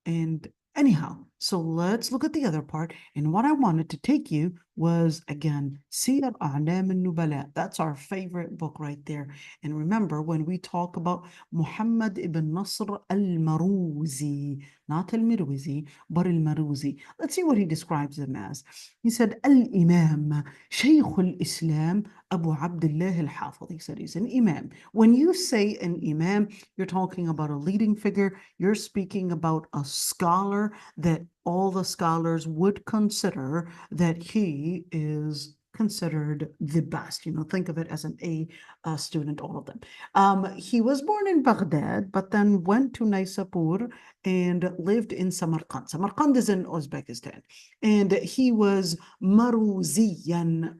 And anyhow, so let's look at the other part. And what I wanted to take you was, again, Siyar A'lam al-Nubala. That's our favorite book right there. And remember, when we talk about Muhammad ibn Nasr al-Maruzi, not al-Mirwizi, but al-Maruzi. Let's see what he describes him as. He said, Al-Imam, Shaykh al-Islam, Abu Abdullah al-Hafiz. He said he's an Imam. When you say an Imam, you're talking about a leading figure. You're speaking about a scholar that all the scholars would consider that he is considered the best. Think of it as an A student, all of them. He was born in Baghdad, but then went to Naisapur and lived in Samarkand. Samarkand is in Uzbekistan. And he was Maruziyan.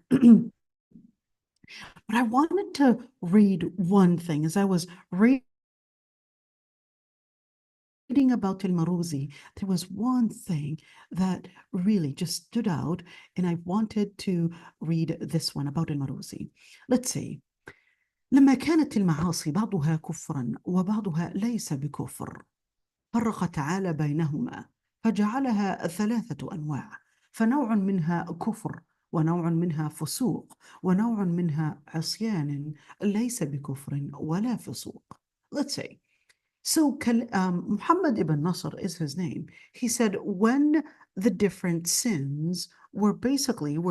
But I wanted to read one thing as I was reading about al-Maruzi. There was one thing that really just stood out, and I wanted to read this one about al-Maruzi. Let's see. لما كانت المعاصي بعضها كفرا وبعضها ليس بكفر فرق تعالى بينهما فجعلها 3 أنواع فنوع منها كفر ونوع منها فسوق ونوع منها عصيان ليس بكفر ولا فسوق. Let's say, so Muhammad ibn Nasr is his name. He said when the different sins were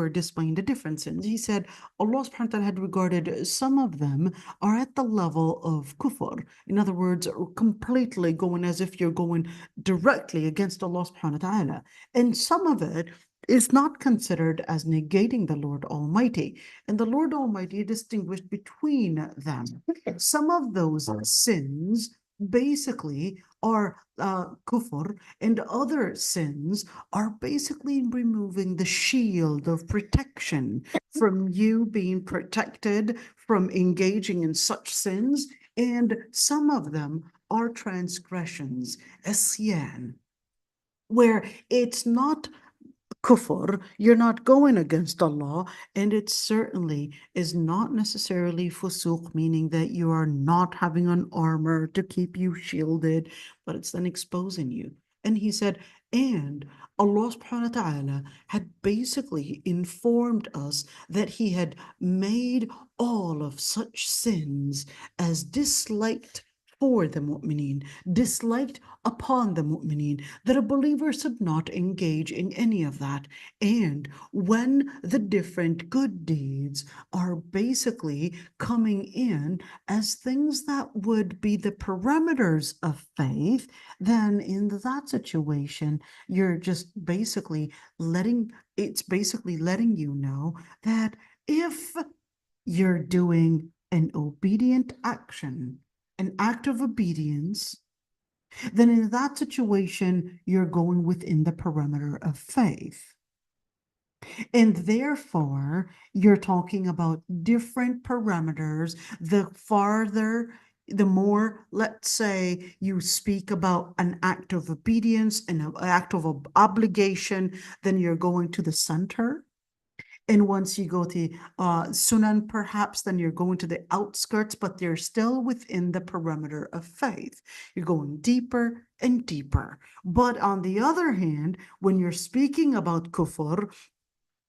displaying the different sins, he said Allah subhanahu wa ta'ala had regarded some of them are at the level of kufr. In other words, completely going as if you're going directly against Allah subhanahu wa ta'ala. And some of it is not considered as negating the Lord Almighty. And the Lord Almighty distinguished between them. Some of those sins basically are kufr, and other sins are basically removing the shield of protection from you being protected from engaging in such sins, and some of them are transgressions, asyan, where it's not kufr, you're not going against Allah, and it certainly is not necessarily fusuq, meaning that you are not having an armor to keep you shielded, but it's then exposing you. And he said, and Allah subhanahu wa ta'ala had basically informed us that he had made all of such sins as disliked for the mu'mineen, disliked upon the mu'mineen, that a believer should not engage in any of that. And when the different good deeds are basically coming in as things that would be the parameters of faith, then in that situation, you're just basically letting you know that if you're doing an obedient action, an act of obedience, then in that situation, you're going within the perimeter of faith. And therefore, you're talking about different parameters. The more, let's say, you speak about an act of obedience and an act of obligation, then you're going to the center. And once you go to Sunan, perhaps, then you're going to the outskirts, but they're still within the perimeter of faith. You're going deeper and deeper. But on the other hand, when you're speaking about kufr,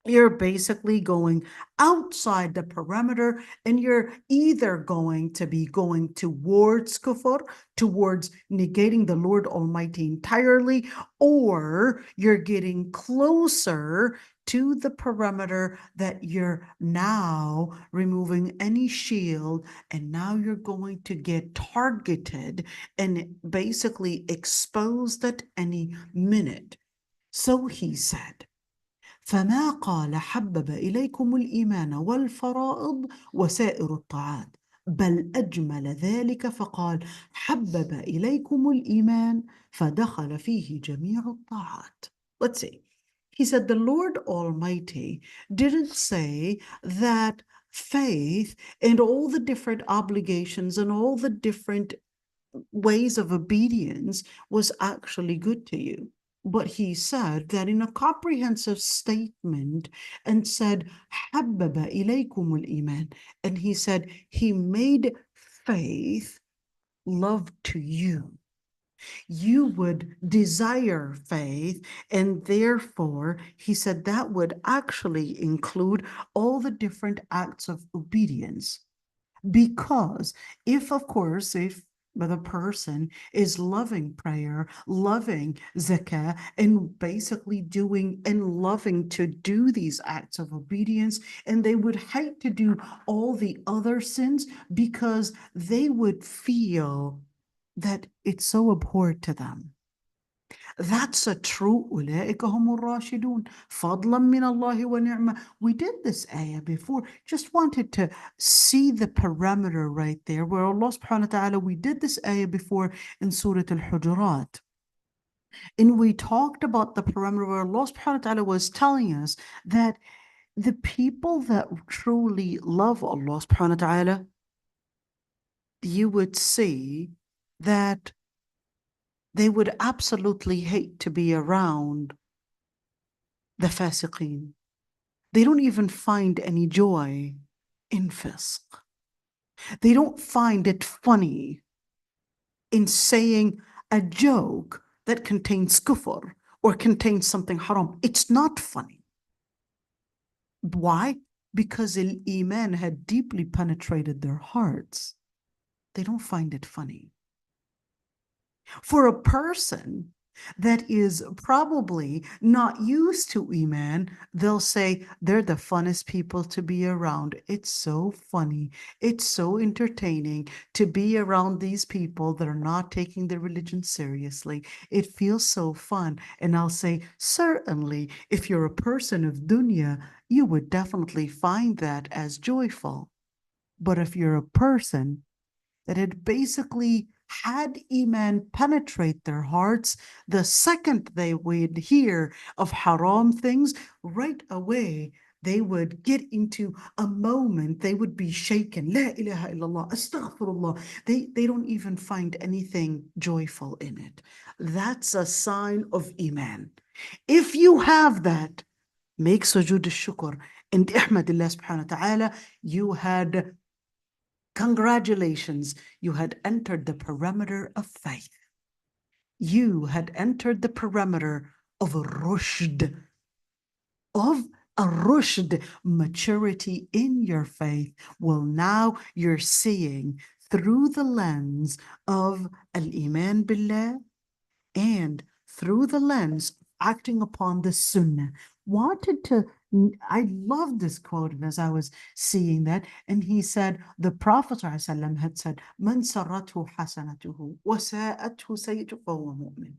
You're basically going outside the perimeter, and you're either going to be going towards kufr, towards negating the Lord Almighty entirely, or you're getting closer to the perimeter that you're now removing any shield, and now you're going to get targeted and basically exposed at any minute. So he said, فما قال حبب إليكم الإيمان والفرائض وسائر الطاعات بل أجمل ذلك فقال حبب إليكم الإيمان فدخل فيه جميع الطاعات. Let's see. He said the Lord Almighty didn't say that faith and all the different obligations and all the different ways of obedience was actually good to you. But he said that in a comprehensive statement and said, حَبَّبَ إِلَيْكُمُ الْإِيمَانِ. And he said, he made faith love to you. You would desire faith, and therefore, he said that would actually include all the different acts of obedience. Because if, of course, if the person is loving prayer, loving zakah, and basically doing and loving to do these acts of obedience, and they would hate to do all the other sins because they would feel that it's so abhorred to them. That's a true أولئك هم الراشدون فضلا من الله ونعمة. We did this ayah before. Just wanted to see the parameter right there where Allah subhanahu wa ta'ala, we did this ayah before in Surah Al-Hujurat. And we talked about the parameter where Allah subhanahu wa ta'ala was telling us that the people that truly love Allah subhanahu wa ta'ala, you would see that they would absolutely hate to be around the fasiqeen. They don't even find any joy in fisq. They don't find it funny in saying a joke that contains kufr or contains something haram. It's not funny. Why? Because al-Iman had deeply penetrated their hearts. They don't find it funny. For a person that is probably not used to Iman, they'll say they're the funnest people to be around. It's so funny. It's so entertaining to be around these people that are not taking their religion seriously. It feels so fun. And I'll say, certainly, if you're a person of dunya, you would definitely find that as joyful. But if you're a person that had basically had Iman penetrate their hearts, the second they would hear of haram things, right away they would get into a moment, they would be shaken. La ilaha illallah, astaghfirullah. They don't even find anything joyful in it. That's a sign of Iman. If you have that, make sujood al-shukr and ihmadillah subhanahu wa ta'ala, you had congratulations, you had entered the perimeter of faith. You had entered the perimeter of rushd, maturity in your faith. Well, now you're seeing through the lens of al-Iman billah and through the lens acting upon the sunnah. I love this quote as I was seeing that. And he said, the Prophet ﷺ had said, Man sarrathu hasanatuhu wa sa'athu sayyatuhu fahuwa mu'min.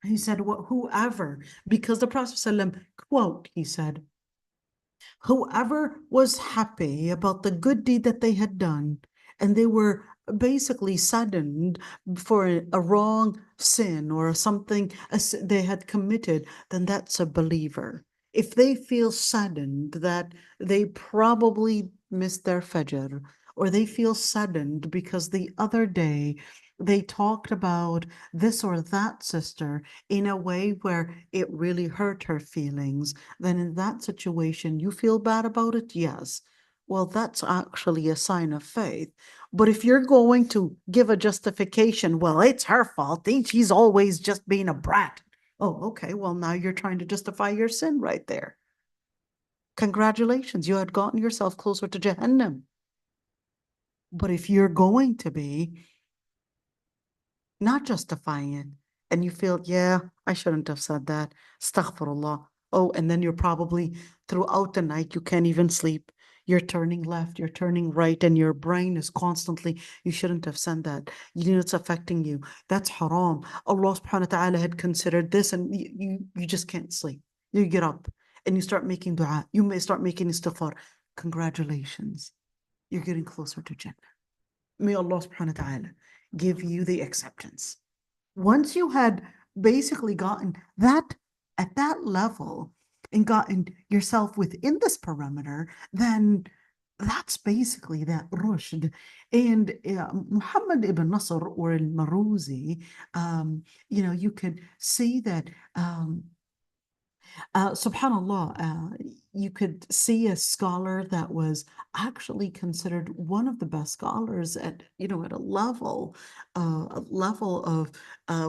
He said, whoever, because the Prophet ﷺ, quote, he said, whoever was happy about the good deed that they had done, and they were basically saddened for a wrong sin or something they had committed, then that's a believer. If they feel saddened that they probably missed their fajr, or they feel saddened because the other day they talked about this or that sister in a way where it really hurt her feelings, then in that situation, you feel bad about it? Yes. Well, that's actually a sign of faith. But if you're going to give a justification, well, it's her fault. She's always just being a brat. Oh, okay, well, now you're trying to justify your sin right there. Congratulations, you had gotten yourself closer to Jahannam. But if you're going to be not justifying it, and you feel, yeah, I shouldn't have said that, astaghfirullah. Oh, and then you're probably throughout the night, you can't even sleep. You're turning left, you're turning right, and your brain is constantly, you shouldn't have said that. You know, it's affecting you. That's haram. Allah subhanahu wa ta'ala had considered this, and you just can't sleep. You get up and you start making dua. You may start making istighfar. Congratulations. You're getting closer to Jannah. May Allah subhanahu wa ta'ala give you the acceptance. Once you had basically gotten that at that level and gotten yourself within this parameter, then that's basically that rushd. And Muhammad ibn Nasr or al-Maruzi, you could see that subhanallah, you could see a scholar that was actually considered one of the best scholars at, at a level of,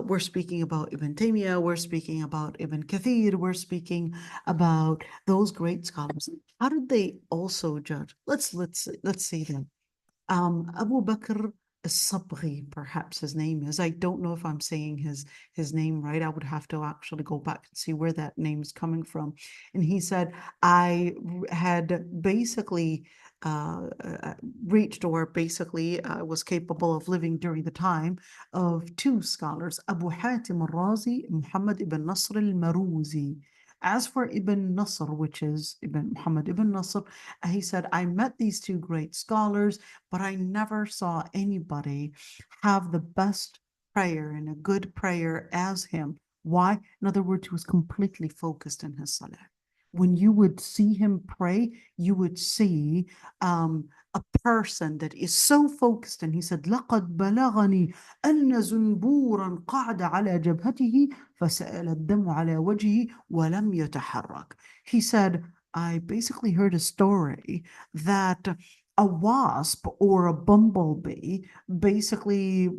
we're speaking about Ibn Taymiyyah, we're speaking about Ibn Kathir, we're speaking about those great scholars. How did they also judge? Let's see them. Abu Bakr al-Sabghi, perhaps his name is. I don't know if I'm saying his name right. I would have to actually go back and see where that name is coming from. And he said, I had basically reached, or basically was capable of living during the time of two scholars, Abu Hatim al-Razi, Muhammad ibn Nasr al-Maruzi. As for Ibn Nasr, which is Ibn Muhammad ibn Nasr, he said, I met these two great scholars, but I never saw anybody have the best prayer and a good prayer as him. Why? In other words, he was completely focused in his salah. When you would see him pray, you would see a person that is so focused. And he said, لَقَدْ بَلَغَنِي أَنَّ زُنْبُورًا قَعْدَ عَلَى جَبْهَتِهِ فَسَأَلَ الدَّمُ عَلَى وَجْهِهِ وَلَمْ يَتَحَرَّكْ. He said, I basically heard a story that a wasp or a bumblebee basically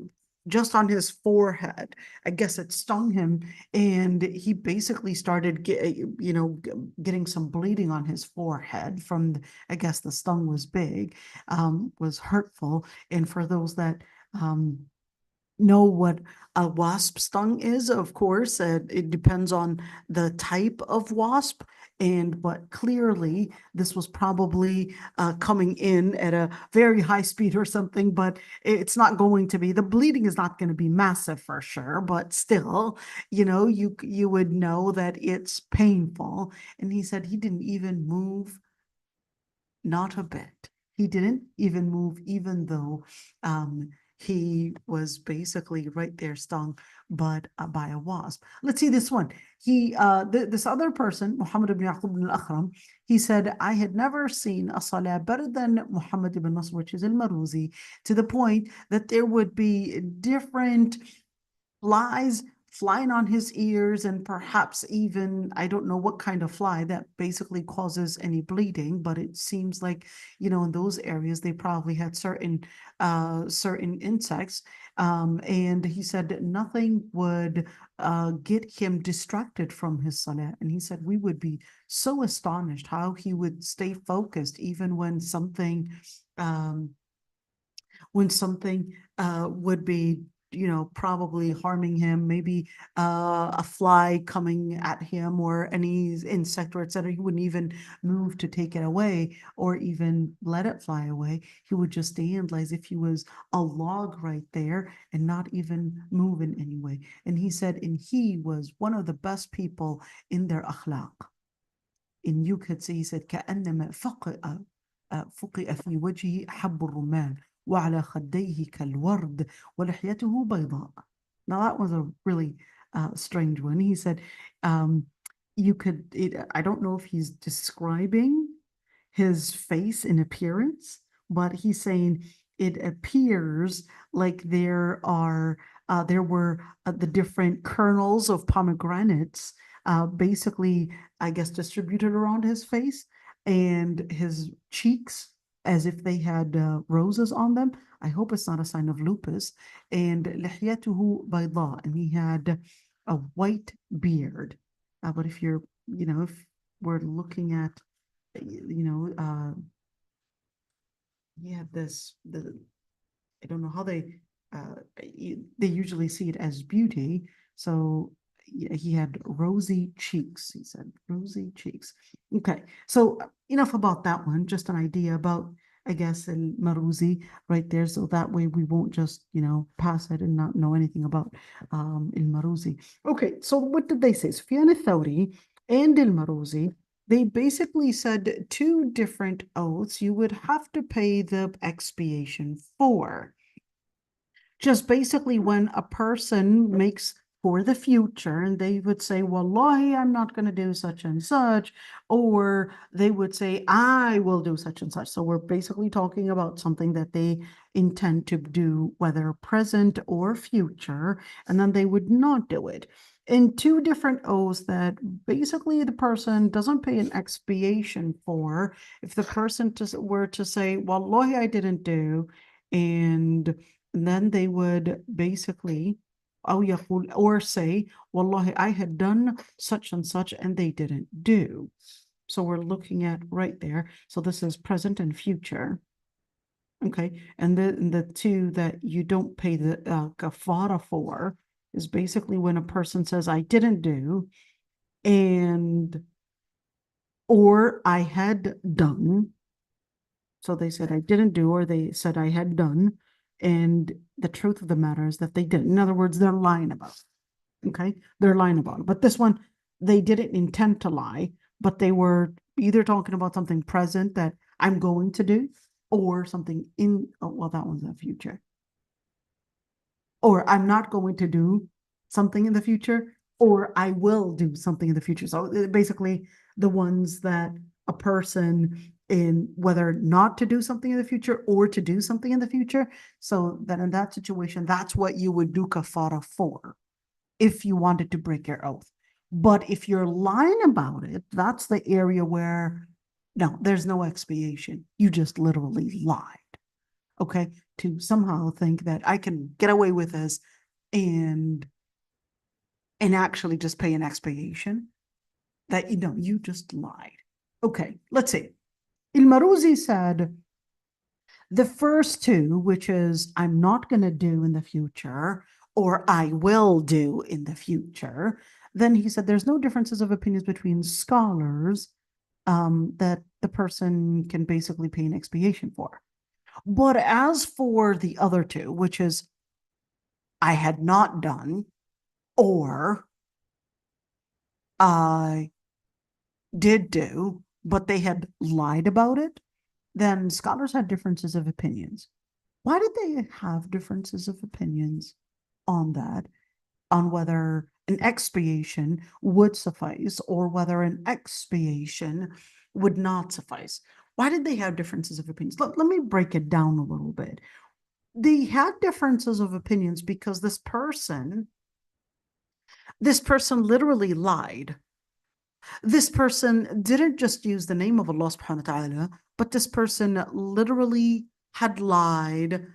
just on his forehead, I guess it stung him, and he basically started getting some bleeding on his forehead from I guess the stung was big, was hurtful. And for those that know what a wasp stung is, of course, it depends on the type of wasp. But clearly this was probably coming in at a very high speed or something, but it's not going to be, the bleeding is not going to be massive for sure, but still, you would know that it's painful. And he said he didn't even move, not a bit. He didn't even move, even though he was basically right there stung by a wasp. Let's see this one. This other person, Muhammad ibn Yaqub ibn al-Akhram, he said, I had never seen a salah better than Muhammad ibn Nasr, which is al-Maruzi, to the point that there would be different flies flying on his ears, and perhaps even, I don't know what kind of fly that basically causes any bleeding, but it seems like, in those areas, they probably had certain insects. And he said that nothing would get him distracted from his salah. And he said we would be so astonished how he would stay focused even when something would be probably harming him, maybe a fly coming at him or any insect or etc. He wouldn't even move to take it away or even let it fly away. He would just stand as if he was a log right there and not even move in any way. And he said, and he was one of the best people in their akhlaq. And you could see, he said, كأنما فقئ في وجهه حب الرمان وعلى خديه كالورد ولحيته بيضاء. Now that was a really strange one. He said, I don't know if he's describing his face in appearance, but he's saying it appears like there were the different kernels of pomegranates basically, I guess, distributed around his face and his cheeks as if they had roses on them. I hope it's not a sign of lupus. And لحيته بيضاء, and he had a white beard. But if you're, if we're looking at, he had I don't know how they usually see it as beauty. So he had rosy cheeks. He said rosy cheeks. Okay, so enough about that one. Just an idea about, I guess, al-Maruzi right there. So that way we won't just, pass it and not know anything about al-Maruzi. Okay, so what did they say? Sufyan al-Thawri and al-Maruzi, they basically said two different oaths you would have to pay the expiation for. Just basically when a person makes for the future and they would say, Wallahi, I'm not going to do such and such, or they would say, I will do such and such. So we're basically talking about something that they intend to do, whether present or future, and then they would not do it. In two different oaths that basically the person doesn't pay an expiation for. If the person were to say, Wallahi, I didn't do, and then they would basically, or say, Wallahi, I had done such and such and they didn't do. So we're looking at right there. So this is present and future. Okay, and the two that you don't pay the kafara for is basically when a person says, I didn't do, or I had done. So they said I didn't do, or they said I had done. And the truth of the matter is that they didn't. In other words, they're lying about it. Okay, they're lying about it. But this one, they didn't intend to lie, but they were either talking about something present that I'm going to do, or something that one's the future. Or I'm not going to do something in the future, or I will do something in the future. So basically, the ones that a person in whether not to do something in the future or to do something in the future. So that in that situation, that's what you would do kafara for if you wanted to break your oath. But if you're lying about it, that's the area where, no, there's no expiation. You just literally lied. Okay, to somehow think that I can get away with this and actually just pay an expiation, that you just lied. Okay, let's see. Al-Maruzi said the first two, which is I'm not going to do in the future, or I will do in the future. Then he said there's no differences of opinions between scholars that the person can basically pay an expiation for. But as for the other two, which is I had not done, or I did do, but they had lied about it, then scholars had differences of opinions. Why did they have differences of opinions on that, on whether an expiation would suffice or whether an expiation would not suffice? Why did they have differences of opinions? Let me break it down a little bit. They had differences of opinions because this person literally lied. This person didn't just use the name of Allah subhanahu wa ta'ala, but this person literally had lied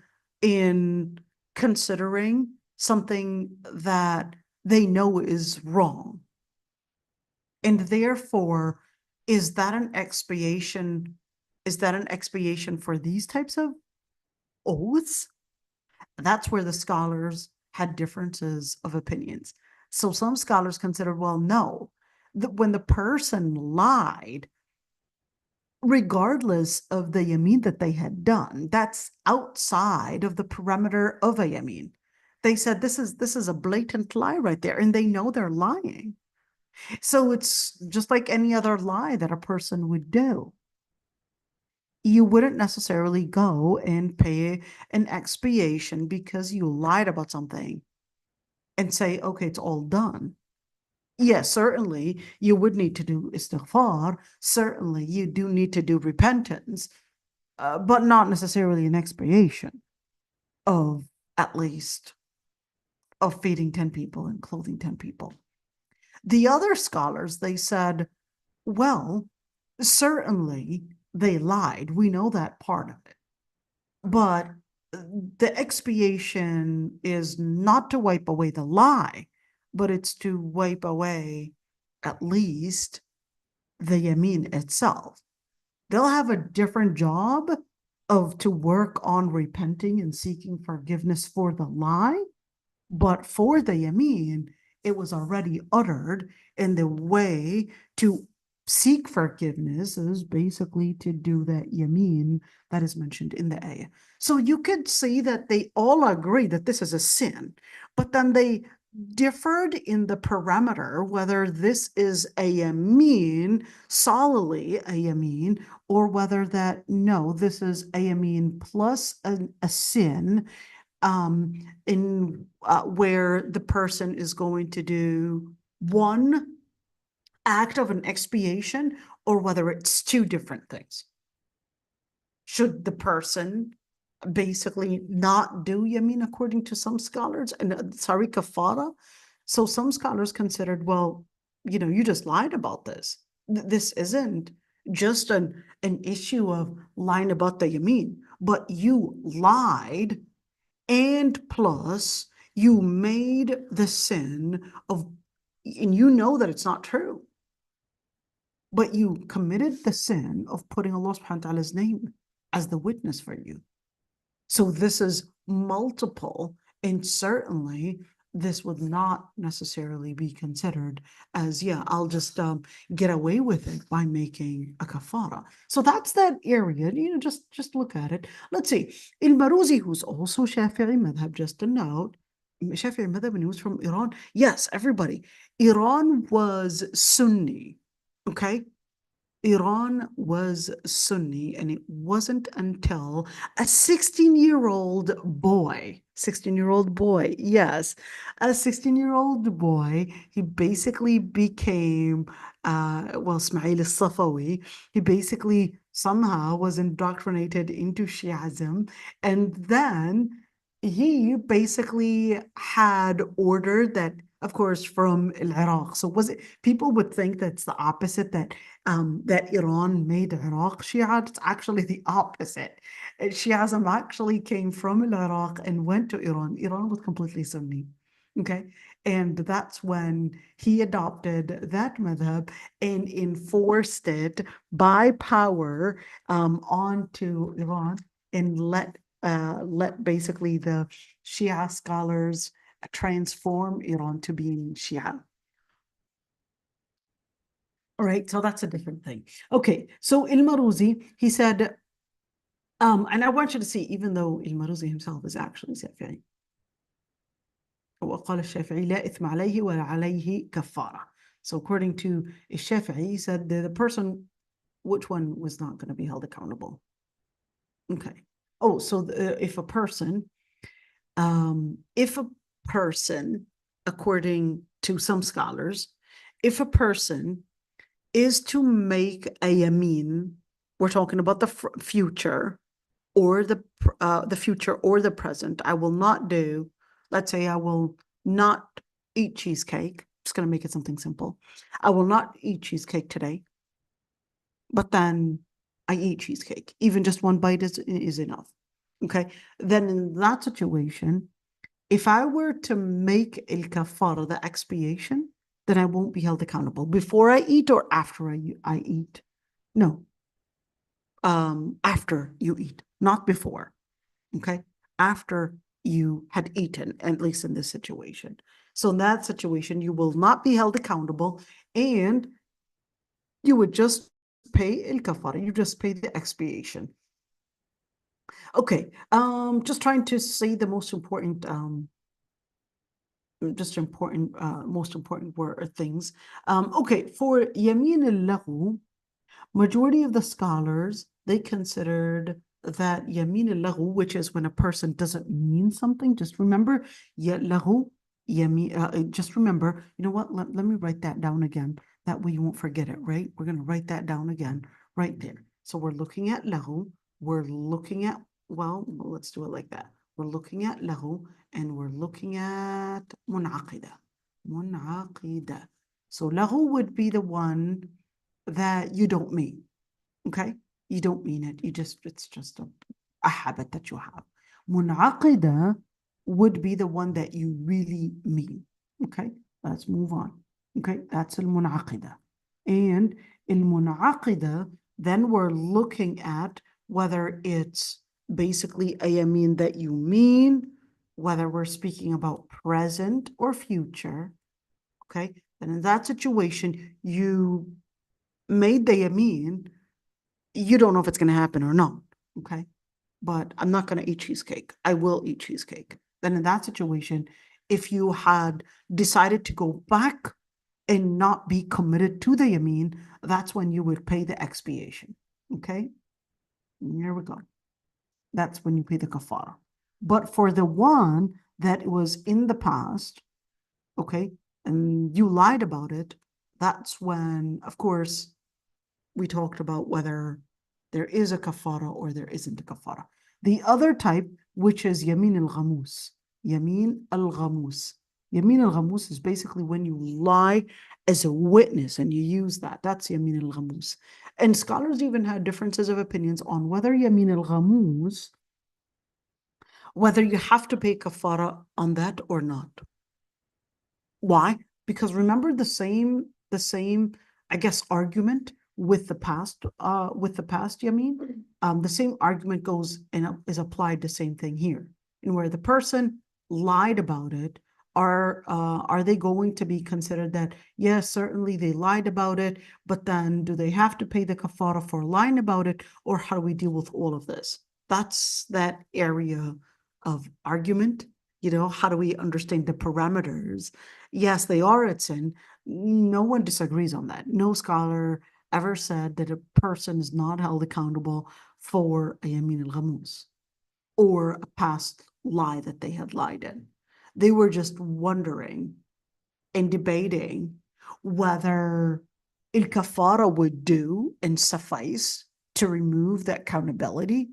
in considering something that they know is wrong. And therefore, is that an expiation for these types of oaths? That's where the scholars had differences of opinions. So some scholars considered, well, no, when the person lied, regardless of the yamin that they had done, that's outside of the parameter of a yamin. They said this is a blatant lie right there, and they know they're lying. So it's just like any other lie that a person would do. You wouldn't necessarily go and pay an expiation because you lied about something and say, okay, it's all done. Yes, certainly you would need to do istighfar. Certainly you do need to do repentance, but not necessarily an expiation of at least of feeding 10 people and clothing 10 people. The other scholars, they said, well, certainly they lied. We know that part of it. But the expiation is not to wipe away the lie, but it's to wipe away at least the yameen itself. They'll have a different job of to work on repenting and seeking forgiveness for the lie, but for the yameen, it was already uttered, and the way to seek forgiveness is basically to do that yameen that is mentioned in the ayah. So you could see that they all agree that this is a sin, but then they differed in the parameter whether this is a yameen, solidly a yameen, or whether that, no, this is a yameen plus a sin, in where the person is going to do one act of an expiation, or whether it's two different things. Should the person basically not do yameen according to some scholars, and sorry, kafara? So some scholars considered, well, you just lied about this. This isn't just an issue of lying about the yameen, but you lied, and plus you made the sin of, and you know that it's not true, but you committed the sin of putting Allah subhanahu wa ta'ala's name as the witness for you. So this is multiple, and certainly this would not necessarily be considered as, yeah, I'll just get away with it by making a kafara. So that's that area, just look at it. Let's see, al-Maruzi, who's also Shafi'i madhab, just a note, Shafi'i madhab, and he was from Iran. Yes, everybody, Iran was Sunni, okay? Iran was Sunni, and it wasn't until a 16-year-old boy, yes, a 16-year-old boy, he basically became, Ismail al-Safawi, he basically somehow was indoctrinated into Shi'ism, and then he basically had ordered that, of course, from Iraq. So people would think that's the opposite, that that Iran made Iraq Shia. It's actually the opposite. Shiism actually came from Iraq and went to Iran. Iran was completely Sunni. Okay. And that's when he adopted that madhab and enforced it by power onto Iran, and let basically the Shia scholars transform Iran to being Shia. All right, so that's a different thing. Okay, so al-Maruzi, he said, and I want you to see, even though al-Maruzi himself is actually Shafi'i. وقال الشافعي لا إثم عليه ولا عليه كفارة. So according to Shafi'i, he said the person, which one was not going to be held accountable? Okay. Oh, so if a person, according to some scholars, if a person is to make a yameen, we're talking about the future, or the future or the present. I will not do, let's say I will not eat cheesecake. I'm just going to make it something simple. I will not eat cheesecake today, but then I eat cheesecake. Even just one bite is enough. Okay. Then in that situation, if I were to make al-kafara, the expiation, then I won't be held accountable before I eat or after I eat. No. After you eat, not before. Okay. After you had eaten, at least in this situation. So in that situation, you will not be held accountable, and you would just pay al-kafara. You just pay the expiation. Okay. Just trying to say the most important most important word things. Okay, for Yamin al-Lahu, majority of the scholars, they considered that Yamin al-Lahu, which is when a person doesn't mean something, just remember, lahu, just remember, you know what, let me write that down again. That way you won't forget it, right? We're going to write that down again, right there. So we're looking at lahu, we're looking at, well, let's do it like that. We're looking at lahu, and we're looking at munaqida. So lahu would be the one that you don't mean. Okay? You don't mean it. It's just a habit that you have. Munaqida would be the one that you really mean. Okay? Let's move on. Okay, that's al-munaqida. And al-munaqida, then we're looking at whether it's basically a yamin that you mean, whether we're speaking about present or future. Okay, and in that situation, you made the yamin, you don't know if it's going to happen or not. Okay, but I'm not going to eat cheesecake. I will eat cheesecake. Then in that situation, if you had decided to go back and not be committed to the yamin, that's when you would pay the expiation. Okay, here we go. That's when you pay the kafara. But for the one that was in the past, okay, and you lied about it, that's when, of course, we talked about whether there is a kafara or there isn't a kafara. The other type, which is yamin al-ghamus. Yamin al-ghamus. Yamin al-ghamus is basically when you lie as a witness and you use that. That's yamin al-ghamus. And scholars even had differences of opinions on whether yamin al-ghamus, whether you have to pay kafara on that or not. Why? Because remember the same, I guess, argument with the past yamin. The same argument goes and is applied the same thing here. And where the person lied about it, are they going to be considered that, yes, certainly they lied about it, but then do they have to pay the kafara for lying about it, or how do we deal with all of this? That's that area of argument. You know, how do we understand the parameters? Yes, they are at sin. No one disagrees on that. No scholar ever said that a person is not held accountable for a yamin al-ghamus or a past lie that they had lied in. They were just wondering and debating whether il-kafara would do and suffice to remove the accountability,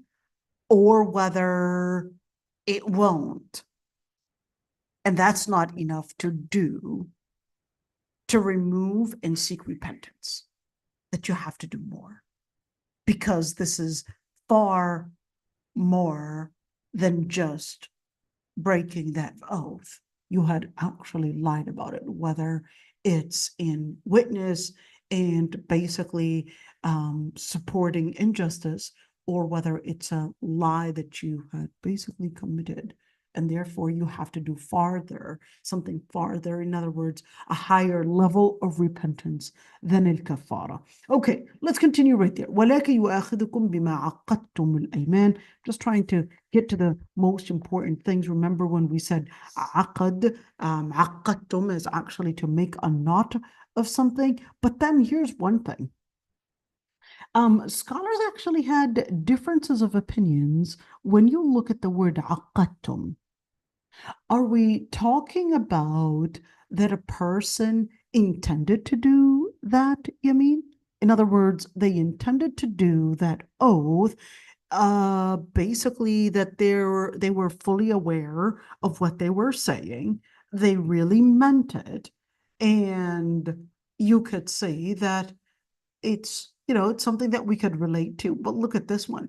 or whether it won't. And that's not enough to do to remove and seek repentance, that you have to do more, because this is far more than just breaking that oath. You had actually lied about it, whether it's in witness and basically supporting injustice, or whether it's a lie that you had basically committed. And therefore, you have to do farther, something farther. In other words, a higher level of repentance than al-kafara. Okay, let's continue right there. وَلَكَ يُؤَاخِذُكُمْ بِمَا عَقَّدْتُمُ الْأَيْمَانِ. Just trying to get to the most important things. Remember when we said aqad, عَقَّدْتُم is actually to make a knot of something. But then here's one thing. Scholars actually had differences of opinions when you look at the word عَقَّدْتُم. Are we talking about that a person intended to do that, you mean? In other words, they intended to do that oath, basically that they were fully aware of what they were saying. They really meant it. And you could say that it's, it's something that we could relate to. But look at this one.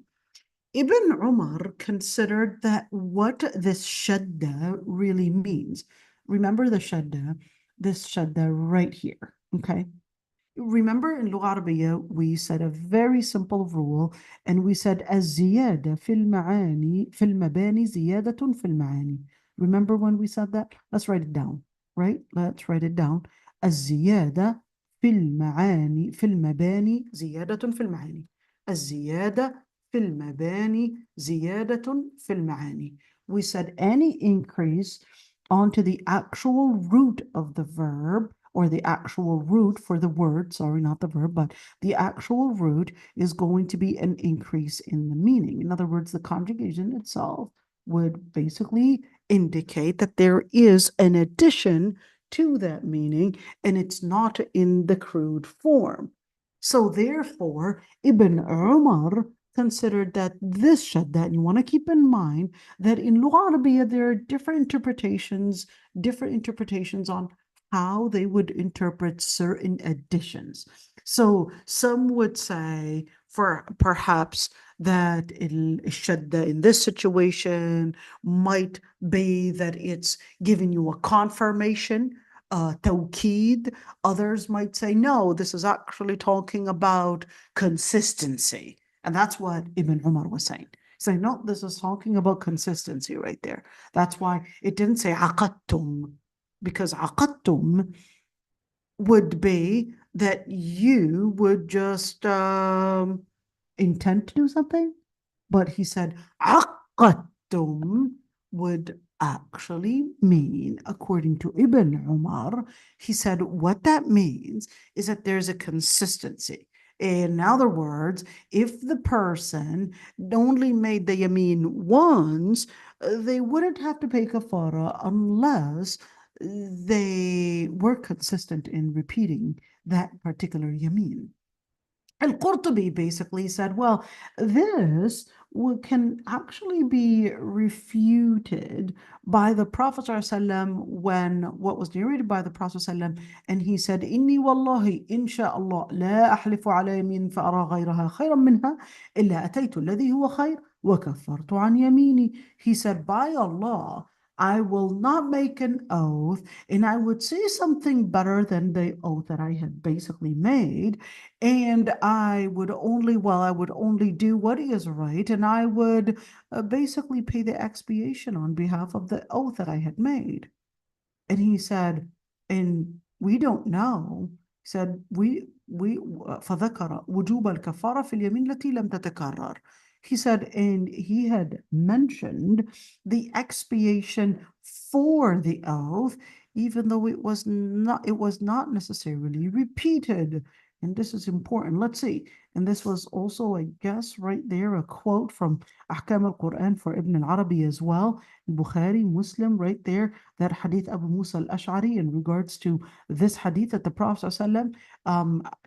Ibn Umar considered that what this shadda really means. Remember the shadda, this shadda right here, okay? Remember in Lugha Arabiya, we said a very simple rule, and we said الزيادة في المعاني في المباني زيادة في المعاني. Remember when we said that? Let's write it down, right? Let's write it down. الزيادة في المعاني في المباني زيادة في المعاني. الزيادة في المباني زيادة في المعاني. We said any increase onto the actual root of the verb, or the actual root for the word, sorry, not the verb, but the actual root is going to be an increase in the meaning. In other words, the conjugation itself would basically indicate that there is an addition to that meaning, and it's not in the crude form. So therefore, Ibn Umar considered that this shadda, and you want to keep in mind that in Lugha Arabiya there are different interpretations on how they would interpret certain additions. So some would say, for perhaps, that shadda in this situation might be that it's giving you a confirmation tawkeed. Others might say, no, this is actually talking about consistency. And that's what Ibn Umar was saying. Saying, no, this is talking about consistency right there. That's why it didn't say aqattum, because aqattum would be that you would just intend to do something. But he said, aqattum would actually mean, according to Ibn Umar, he said what that means is that there's a consistency. In other words, if the person only made the yameen once, they wouldn't have to pay kafara unless they were consistent in repeating that particular yameen. Al-Qurtubi basically said, well, this can actually be refuted by the Prophet ﷺ when what was narrated by the Prophet ﷺ, and he said, Inni wallahi, insha'Allah, la ahlifu ala yamin fa'ara ghayraha khayran minha, illa ataytu alladhi huwa khayr, wa kaffartu an yamini. He said, by Allah, I will not make an oath, and I would say something better than the oath that I had basically made, and I would only do what is right, and I would basically pay the expiation on behalf of the oath that I had made. And he said, and we don't know. He said, فذكر وجوب الكفارة في اليمين التي لم تتكرر. He said, and he had mentioned the expiation for the oath, even though it was not necessarily repeated. And this is important. Let's see. And this was also, I guess, right there, a quote from Ahkam al-Quran for Ibn al-Arabi as well. Bukhari, Muslim, right there, that hadith Abu Musa al-Ash'ari in regards to this hadith that the Prophet ﷺ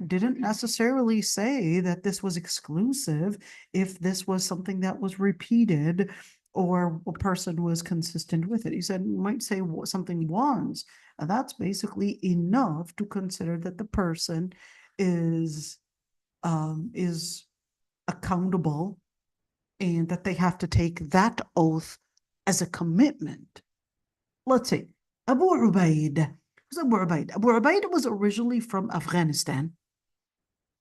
didn't necessarily say that this was exclusive if this was something that was repeated or a person was consistent with it. He said, you might say something once, and that's basically enough to consider that the person is accountable and that they have to take that oath as a commitment. Let's see. Abu Ubaid. Who's Abu Ubaid? Abu Ubaid was originally from Afghanistan.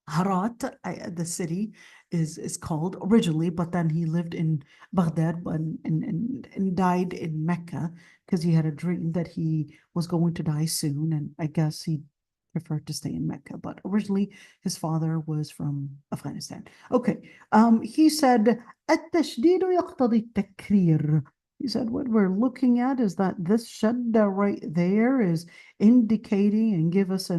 Harat, the city, is called originally, but then he lived in Baghdad and died in Mecca because he had a dream that he was going to die soon, and I guess he preferred to stay in Mecca, but originally his father was from Afghanistan. Okay, he said, التشديد يقتضي التكرير. He said, what we're looking at is that this shadda right there is indicating and give us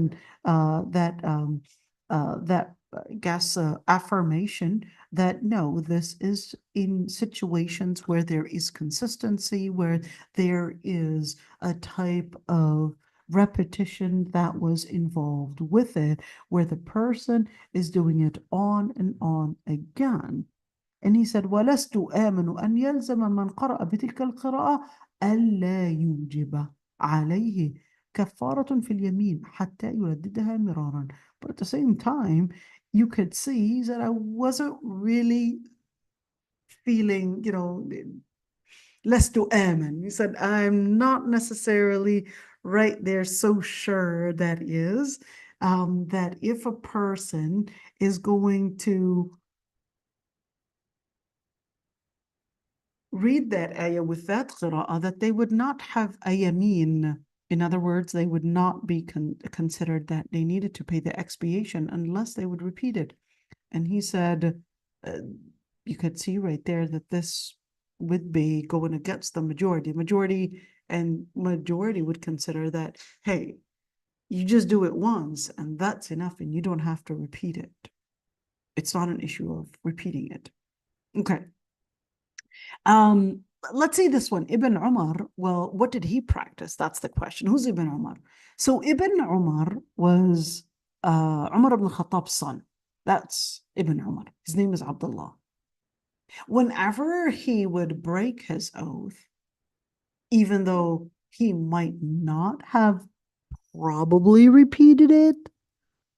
affirmation that no, this is in situations where there is consistency, where there is a type of repetition that was involved with it, where the person is doing it on and on again. And he said, وَلَسْتُ آمَنُ أَنْ يَلْزَمَ مَنْ قَرَأَ بِتِلْكَ الْقِرَاءَ أَلَّا يُوجِبَ عَلَيْهِ كَفَّارَةٌ فِي الْيَمِينِ حَتَّى يُرَدِّدَهَا مِرَارًا. But at the same time, you could see that I wasn't really feeling, less to amen. He said, I'm not necessarily right there so sure that if a person is going to read that ayah with that qira'ah, that they would not have a yameen. In other words, they would not be considered that they needed to pay the expiation unless they would repeat it. And he said, you could see right there that this would be going against the majority. Majority would consider that, hey, you just do it once and that's enough and you don't have to repeat it. It's not an issue of repeating it. Okay. Let's see this one. Ibn Umar, well, what did he practice? That's the question. Who's Ibn Umar? So Ibn Umar was Umar ibn Khattab's son. That's Ibn Umar. His name is Abdullah. Whenever he would break his oath, even though he might not have probably repeated it,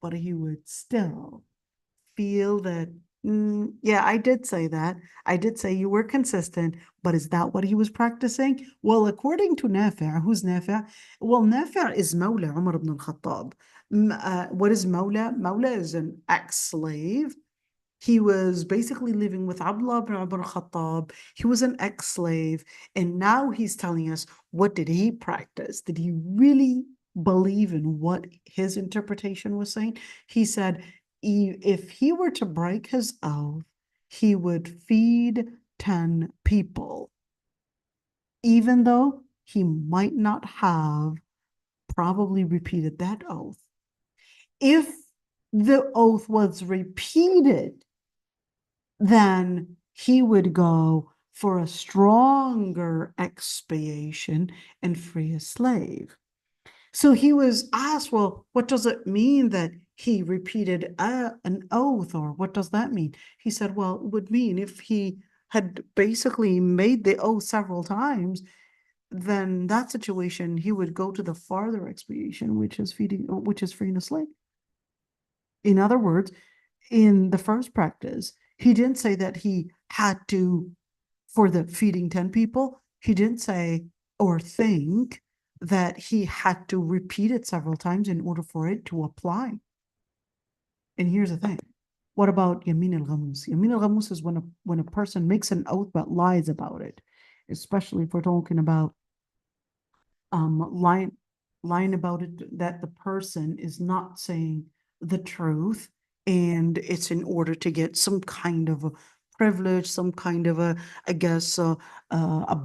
but he would still feel that Yeah, I did say that. I did say you were consistent, but is that what he was practicing? Well, according to Nafi', who's Nafi'? Well, Nafi' is Mawla Umar ibn al-Khattab. What is Mawla? Mawla is an ex-slave. He was basically living with Abdullah ibn Umar al-Khattab. He was an ex-slave, and now he's telling us, what did he practice? Did he really believe in what his interpretation was saying? He said, if he were to break his oath, he would feed 10 people, even though he might not have probably repeated that oath. If the oath was repeated, then he would go for a stronger expiation and free a slave. So he was asked, well, what does it mean that he repeated an oath, or what does that mean? He said, well, it would mean if he had basically made the oath several times, then that situation, he would go to the farther expiation, which is freeing a slave. In other words, in the first practice, he didn't say that he had to, for the feeding 10 people, he didn't say or think that he had to repeat it several times in order for it to apply. And here's the thing. What about Yamin al-Ghamus? Yamin al-Ghamus is when a person makes an oath but lies about it, especially if we're talking about lying about it, that the person is not saying the truth, and it's in order to get some kind of a privilege, some kind of a, I guess, a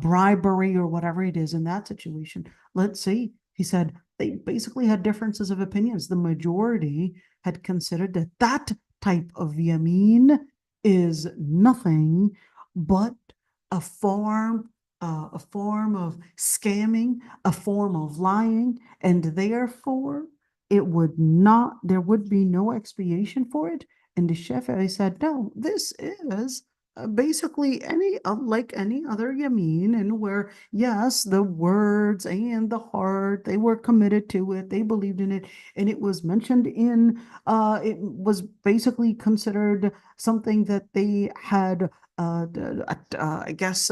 bribery or whatever it is in that situation. Let's see. He said they basically had differences of opinions. The majority had considered that that type of yamin is nothing but a form of scamming, a form of lying, and therefore there would be no expiation for it. And the Shafi'i said, no, this is basically like any other yameen, and where, yes, the words and the heart, they were committed to it, they believed in it, and it was mentioned it was basically considered something that they had, I guess,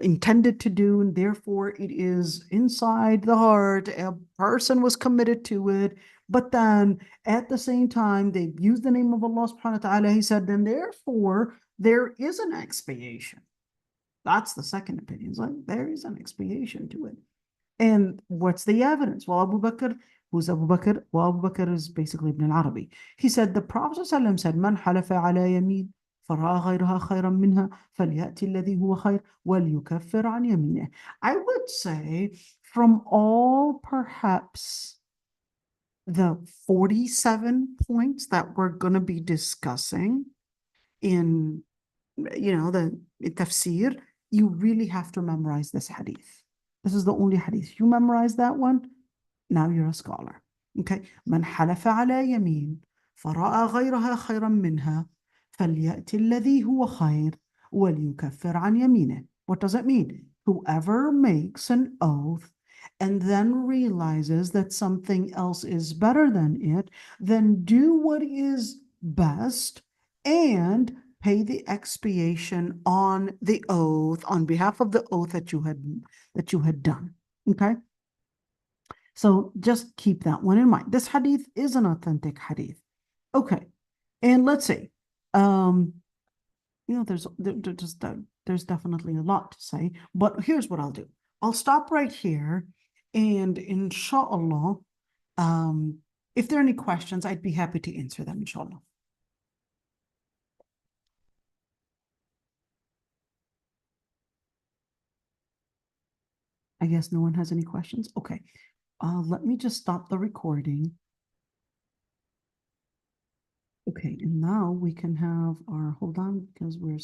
intended to do, and therefore it is inside the heart. A person was committed to it, but then at the same time they used the name of Allah subhanahu wa ta'ala. He said, then therefore there is an expiation. That's the second opinion. It's like there is an expiation to it. And what's the evidence? Well, Abu Bakr, who's Abu Bakr? Well, Abu Bakr is basically Ibn al-Arabi. He said, the Prophet ﷺ said, Man halafa ala yamin, فرأى غيرها خيرا منها فليأتي الذي هو خير وليكفر عن يمينه. I would say from all perhaps the 47 points that we're going to be discussing in, the tafsir, you really have to memorize this hadith. This is the only hadith. You memorize that one, now you're a scholar. Okay. من حلف على يمين فرأى غيرها خيرا منها فليأتي الذي هو خير وليكفر عن يمينه. What does it mean? Whoever makes an oath and then realizes that something else is better than it, then do what is best and pay the expiation on the oath, on behalf of the oath that you had done. Okay. So just keep that one in mind. This hadith is an authentic hadith. Okay. And let's see. There's definitely a lot to say, but here's what I'll do. I'll stop right here, and inshallah, if there are any questions, I'd be happy to answer them, inshallah. I guess no one has any questions. Okay. Let me just stop the recording. Okay, and now we can have our, hold on, because we're